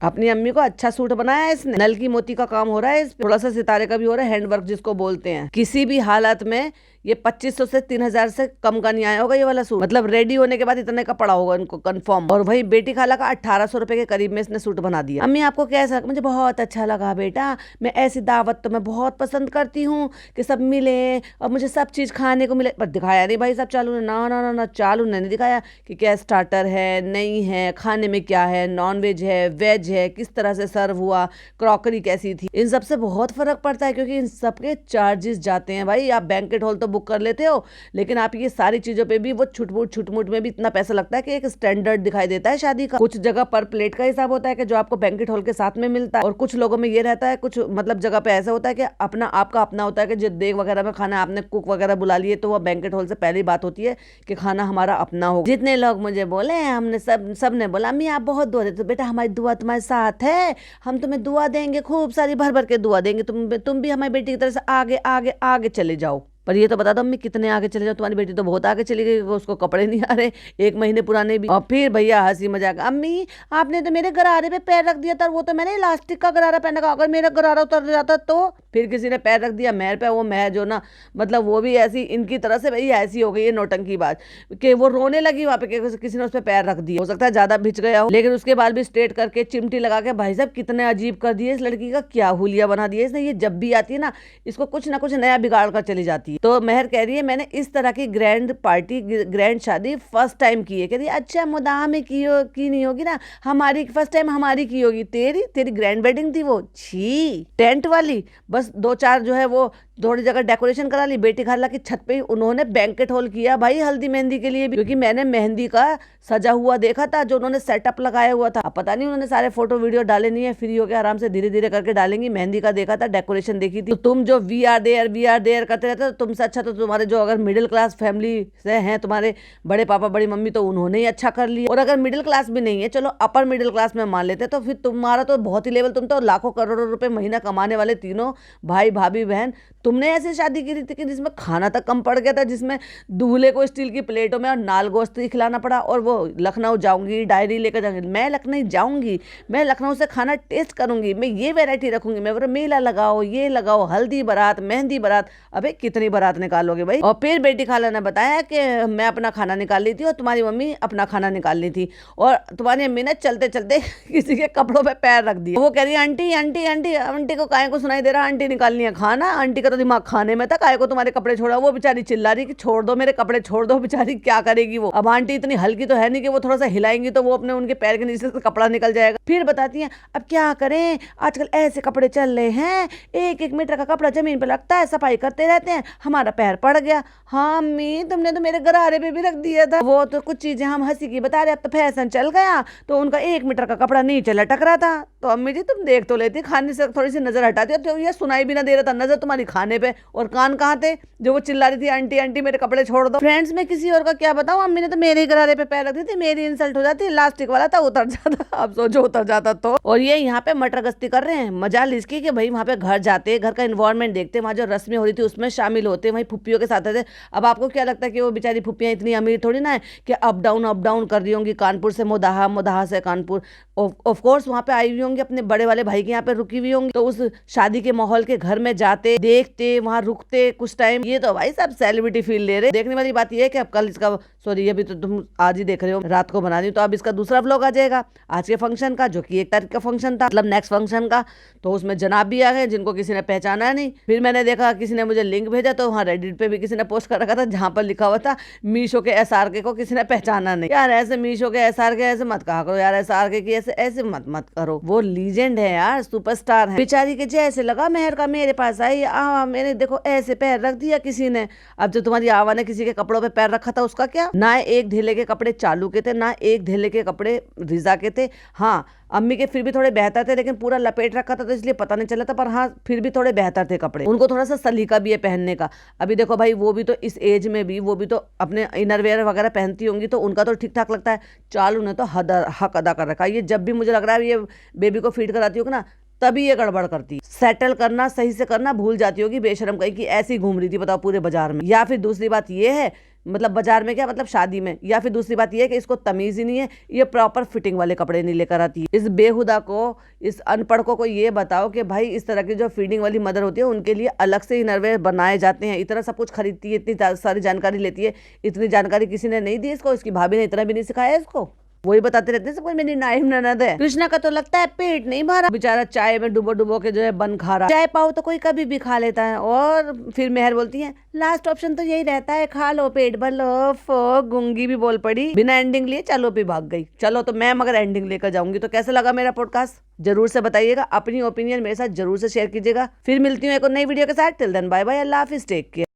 अपनी अम्मी को अच्छा सूट बनाया है इसने, नल की मोती का काम हो रहा है, थोड़ा सा सितारे का भी हो रहा है, हैंडवर्क जिसको बोलते हैं। किसी भी हालत में ये 2500 से 3000 से कम का नहीं आया होगा ये वाला सूट, मतलब रेडी होने के बाद इतने का पड़ा होगा इनको कंफर्म। और भाई बेटी खाला का 1800 रुपए के करीब में इसने सूट बना दिया। अम्मी आपको कैसा लगा? मुझे बहुत अच्छा लगा बेटा, मैं ऐसी दावत तो मैं बहुत पसंद करती हूँ कि सब मिले और मुझे सब चीज खाने को मिले। पर दिखाया नहीं भाई साहब चालू ने, ना ना ना ना चालू ने नहीं दिखाया कि क्या स्टार्टर है नहीं है, खाने में क्या है, नॉन वेज है वेज है, किस तरह से सर्व हुआ, क्रॉकरी कैसी थी। इन सब से बहुत फर्क पड़ता है क्योंकि इन सबके चार्जेस जाते हैं भाई। आप बैंकेट हॉल तो बुक कर लेते हो, लेकिन आप ये सारी चीजों पे भी वो छुटमुट में भी इतना पैसा लगता है कि एक स्टैंडर्ड दिखाई देता है शादी का। कुछ जगह पर प्लेट का हिसाब होता है कि जो आपको बैंकेट हॉल के साथ में मिलता है, और कुछ लोगों में ये रहता है, कुछ मतलब जगह पे ऐसा होता है कि अपना आपका अपना होता है कि जो देग वगैरह में खाना आपने कुक वगैरह बुला लिए, तो वो बैंकेट हॉल से पहली बात होती है कि खाना हमारा अपना हो। जितने लोग मुझे बोले हैं, हमने सबने बोला अम्मी आप बहुत दुआ देते हो। बेटा हमारी दुआ तुम्हारे साथ है, हम तुम्हें दुआ देंगे, खूब सारी भर भर के दुआ देंगे, तुम भी हमारी बेटी की तरह से आगे आगे आगे चले जाओ। पर ये तो बता दो अम्मी कितने आगे चले जाओ, तुम्हारी बेटी तो बहुत आगे चली गई, उसको कपड़े नहीं आ रहे 1 महीने पुराने भी। और फिर भैया हंसी मजाक, अम्मी आपने तो मेरे गरारे पे पैर रख दिया था, वो तो मैंने इलास्टिक का गरारा पहना था, अगर मेरा गरारा उतर जाता तो। फिर किसी ने पैर रख दिया मेहर पे, वो मेहर जो ना मतलब वो भी ऐसी इनकी तरह से भाई ऐसी हो गई है नौटंकी बात कि वो रोने लगी वहां पे, किसी ने उस पर पैर रख दिया, हो सकता है ज्यादा भिज गया हो, लेकिन उसके बाद भी स्ट्रेट करके चिमटी लगा के भाई साहब कितने अजीब कर दिए इस लड़की का, क्या हुलिया बना दिया इसने। ये जब भी आती है ना इसको कुछ ना कुछ नया बिगाड़ कर चली जाती है। तो मेहर कह रही है मैंने इस तरह की ग्रैंड पार्टी ग्रैंड शादी फर्स्ट टाइम की है। कह रही अच्छा मुदाह में की नहीं होगी ना, हमारी फर्स्ट टाइम हमारी की होगी, तेरी ग्रैंड वेडिंग थी वो, छी टेंट वाली, बस 2-4 जो है वो थोड़ी जगह डेकोरेशन करा ली, बेटी खाला की छत पे ही उन्होंने बैंकेट हॉल किया भाई हल्दी मेहंदी के लिए भी, क्योंकि मैंने मेहंदी का सजा हुआ देखा था जो उन्होंने सेटअप लगाया हुआ था। अब पता नहीं उन्होंने सारे फोटो वीडियो डाले नहीं है, फ्री हो गया आराम से धीरे धीरे करके डालेंगी। मेहंदी का देखा था, डेकोरेशन देखी थी। तो तुम जो वी आर देयर करते रहते हो, तुमसे अच्छा तो तुम्हारे जो अगर मिडिल क्लास फैमिली से हैं तुम्हारे बड़े पापा बड़ी मम्मी, तो उन्होंने ही अच्छा कर लिया। और अगर मिडिल क्लास भी नहीं है, चलो अपर मिडिल क्लास में मान लेते, तो फिर तुम्हारा तो बहुत ही लेवल, तुम तो लाखों करोड़ों रुपए महीना कमाने वाले तीनों भाई भाभी बहन, तुमने ऐसी शादी की थी कि जिसमें खाना तक कम पड़ गया था, जिसमें दूल्हे को स्टील की प्लेटों में और नाल गोश्त ही खिलाना पड़ा। और वो लखनऊ जाऊंगी डायरी लेकर जाऊंगी, मैं लखनऊ जाऊंगी, मैं लखनऊ से खाना टेस्ट करूंगी, मैं ये वैरायटी रखूंगी, मैं मेला लगाओ ये लगाओ, हल्दी बारात मेहंदी बारात, अबे कितनी बारात निकालोगे भाई। और फिर बेटी खाला ने बताया कि मैं अपना खाना निकाल ली थी और तुम्हारी मम्मी अपना खाना निकाल ली थी, और तुम्हारी अम्मी ने चलते चलते किसी के कपड़ों पे पैर रख दिया। वो कह रही आंटी आंटी आंटी, आंटी को काहे को सुनाई दे रहा आंटी निकालनी है खाना, आंटी का तो दिमाग खाने में था, काहे को तुम्हारे कपड़े छोड़ा। वो बेचारी चिल्ला रही कि छोड़ दो मेरे कपड़े छोड़ दो, बेचारी क्या करेगी वो। अब आंटी इतनी हल्की तो है नहीं कि वो थोड़ा सा हिलाएंगी तो वो अपने उनके पैर के नीचे से कपड़ा निकल जाएगा। फिर बताती हैं अब क्या करें, आजकल ऐसे कपड़े चल रहे हैं, 1-1 मीटर का कपड़ा जमीन पे लगता है, सफाई करते रहते हैं, हमारा पैर पड़ गया। हाँ अम्मी तुमने तो मेरे गरारे पे भी रख दिया था। वो तो कुछ चीजें हम हंसी की बता रहे, अब तो फैशन चल गया, तो उनका 1 मीटर का कपड़ा नीचे लटक रहा था। तो अम्मी जी तुम देख तो लेती, खाने से थोड़ी सी नजर हटाती, तो ये सुनाई भी ना दे रहा था, नजर तुम्हारी खाने पे और कान कहाँ थे जो वो चिल्ला रही थी आंटी आंटी मेरे कपड़े छोड़ दो। फ्रेंड्स में किसी और का क्या बताऊं, अम्मी ने तो मेरे ही गरारे पे पैर रख दी थी, मेरी इंसल्ट हो जाती, इलास्टिक वाला था उतर जाता, अब सोचो उतर जाता तो। और ये यहाँ पे मटर गश्ती कर रहे हैं, मजाल इसकी कि भाई वहाँ पे घर जाते, घर का इन्वायरमेंट देखते, वहाँ जो रस्में हो रही थी उसमें शामिल होते, वहीं फुप्पियों के साथ रहते। अब आपको क्या लगता है कि वो बेचारी फुप्पियाँ इतनी अमीर थोड़ी ना है कि अप डाउन कर रही होंगी, कानपुर से मोदाहा, मोदाहा से कानपुर, ऑफ कोर्स वहाँ पे आई हुई होंगी, अपने बड़े वाले भाई के यहाँ पे रुकी हुई होंगी, तो उस शादी के माहौल के घर में जाते, देखते, वहाँ रुकते कुछ टाइम, ये तो भाई सब सेलिब्रिटी फील ले रहे। देखने वाली बात ये है कि अब कल इसका सॉरी अभी तो तुम आज ही देख रहे हो, रात को बना दी, तो अब इसका दूसरा व्लॉग आ जाएगा आज के फंक्शन का, जो कि 1 तारीख का फंक्शन था, मतलब नेक्स्ट फंक्शन का। तो उसमें जनाब भी आ गए जिनको किसी ने पहचाना नहीं। फिर मैंने देखा किसी ने मुझे लिंक भेजा, तो वहाँ रेडिट पे भी किसी ने पोस्ट कर रखा था जहाँ पर लिखा हुआ था मीशो के SRK को किसी ने पहचाना नहीं। यार ऐसे मीशो के SRK ऐसे मत कहा करो यार, SRK की ऐसे मत करो, वो लीजेंड है यार, सुपरस्टार है। बेचारी के जैसे लगा मेहर का मेरे पास आई, मैंने देखो ऐसे पैर रख दिया किसी ने। अब जो तुम्हारी आवा ने किसी के कपड़ों पे पैर रखा था उसका क्या, ना एक ढीले के कपड़े चालू के थे, ना एक ढीले के कपड़े रिजा के थे। हाँ अम्मी के फिर भी थोड़े बेहतर थे, लेकिन पूरा लपेट रखा था तो इसलिए पता नहीं चला था, पर हाँ फिर भी थोड़े बेहतर थे कपड़े, उनको थोड़ा सा सलीका भी है पहनने का। अभी देखो भाई वो भी तो इस एज में भी वो भी तो अपने इनरवेयर वगैरह पहनती होंगी, तो उनका तो ठीक ठाक लगता है। चालू ने तो हक अदा कर रखा है। ये जब भी मुझे लग रहा है ये बेबी को फीड कराती होगी ना, तभी ये गड़बड़ करती, सेटल करना सही से करना भूल जाती होगी बेशरम कहीं की, ऐसी घूम रही थी बताओ पूरे बाजार में। या फिर दूसरी बात ये है, मतलब बाजार में क्या मतलब शादी में, या फिर दूसरी बात ये है कि इसको तमीज ही नहीं है, ये प्रॉपर फिटिंग वाले कपड़े नहीं लेकर आती है। इस बेहुदा को, इस अनपढ़ को ये बताओ कि भाई इस तरह की जो फीडिंग वाली मदर होती है उनके लिए अलग से इनरवेयर बनाए जाते हैं। इतना सब कुछ खरीदती है, इतनी सारी जानकारी लेती है, इतनी जानकारी किसी ने नहीं दी इसको, इसकी भाभी ने इतना भी नहीं सिखाया इसको, वही बताते रहते हैं सब कुछ। मेरी नाइम ननद है। कृष्णा का तो लगता है पेट नहीं भरा, बेचारा चाय में डुबो के जो है बन खा रहा। चाय पाओ तो कोई कभी भी खा लेता है। और फिर मेहर बोलती है लास्ट ऑप्शन तो यही रहता है, खा लो पेट भर लो। गुंगी भी बोल पड़ी बिना एंडिंग लिए, चलो भी भाग गई। चलो तो मैं मगर एंडिंग लेकर जाऊंगी। तो कैसा लगा मेरा पॉडकास्ट जरूर से बताइएगा, अपनी ओपिनियन मेरे साथ जरूर से शेयर कीजिएगा। फिर मिलती हूँ एक और नई वीडियो के साथ। टिल देन बाय बाय, अल्लाह हाफिज, टेक केयर।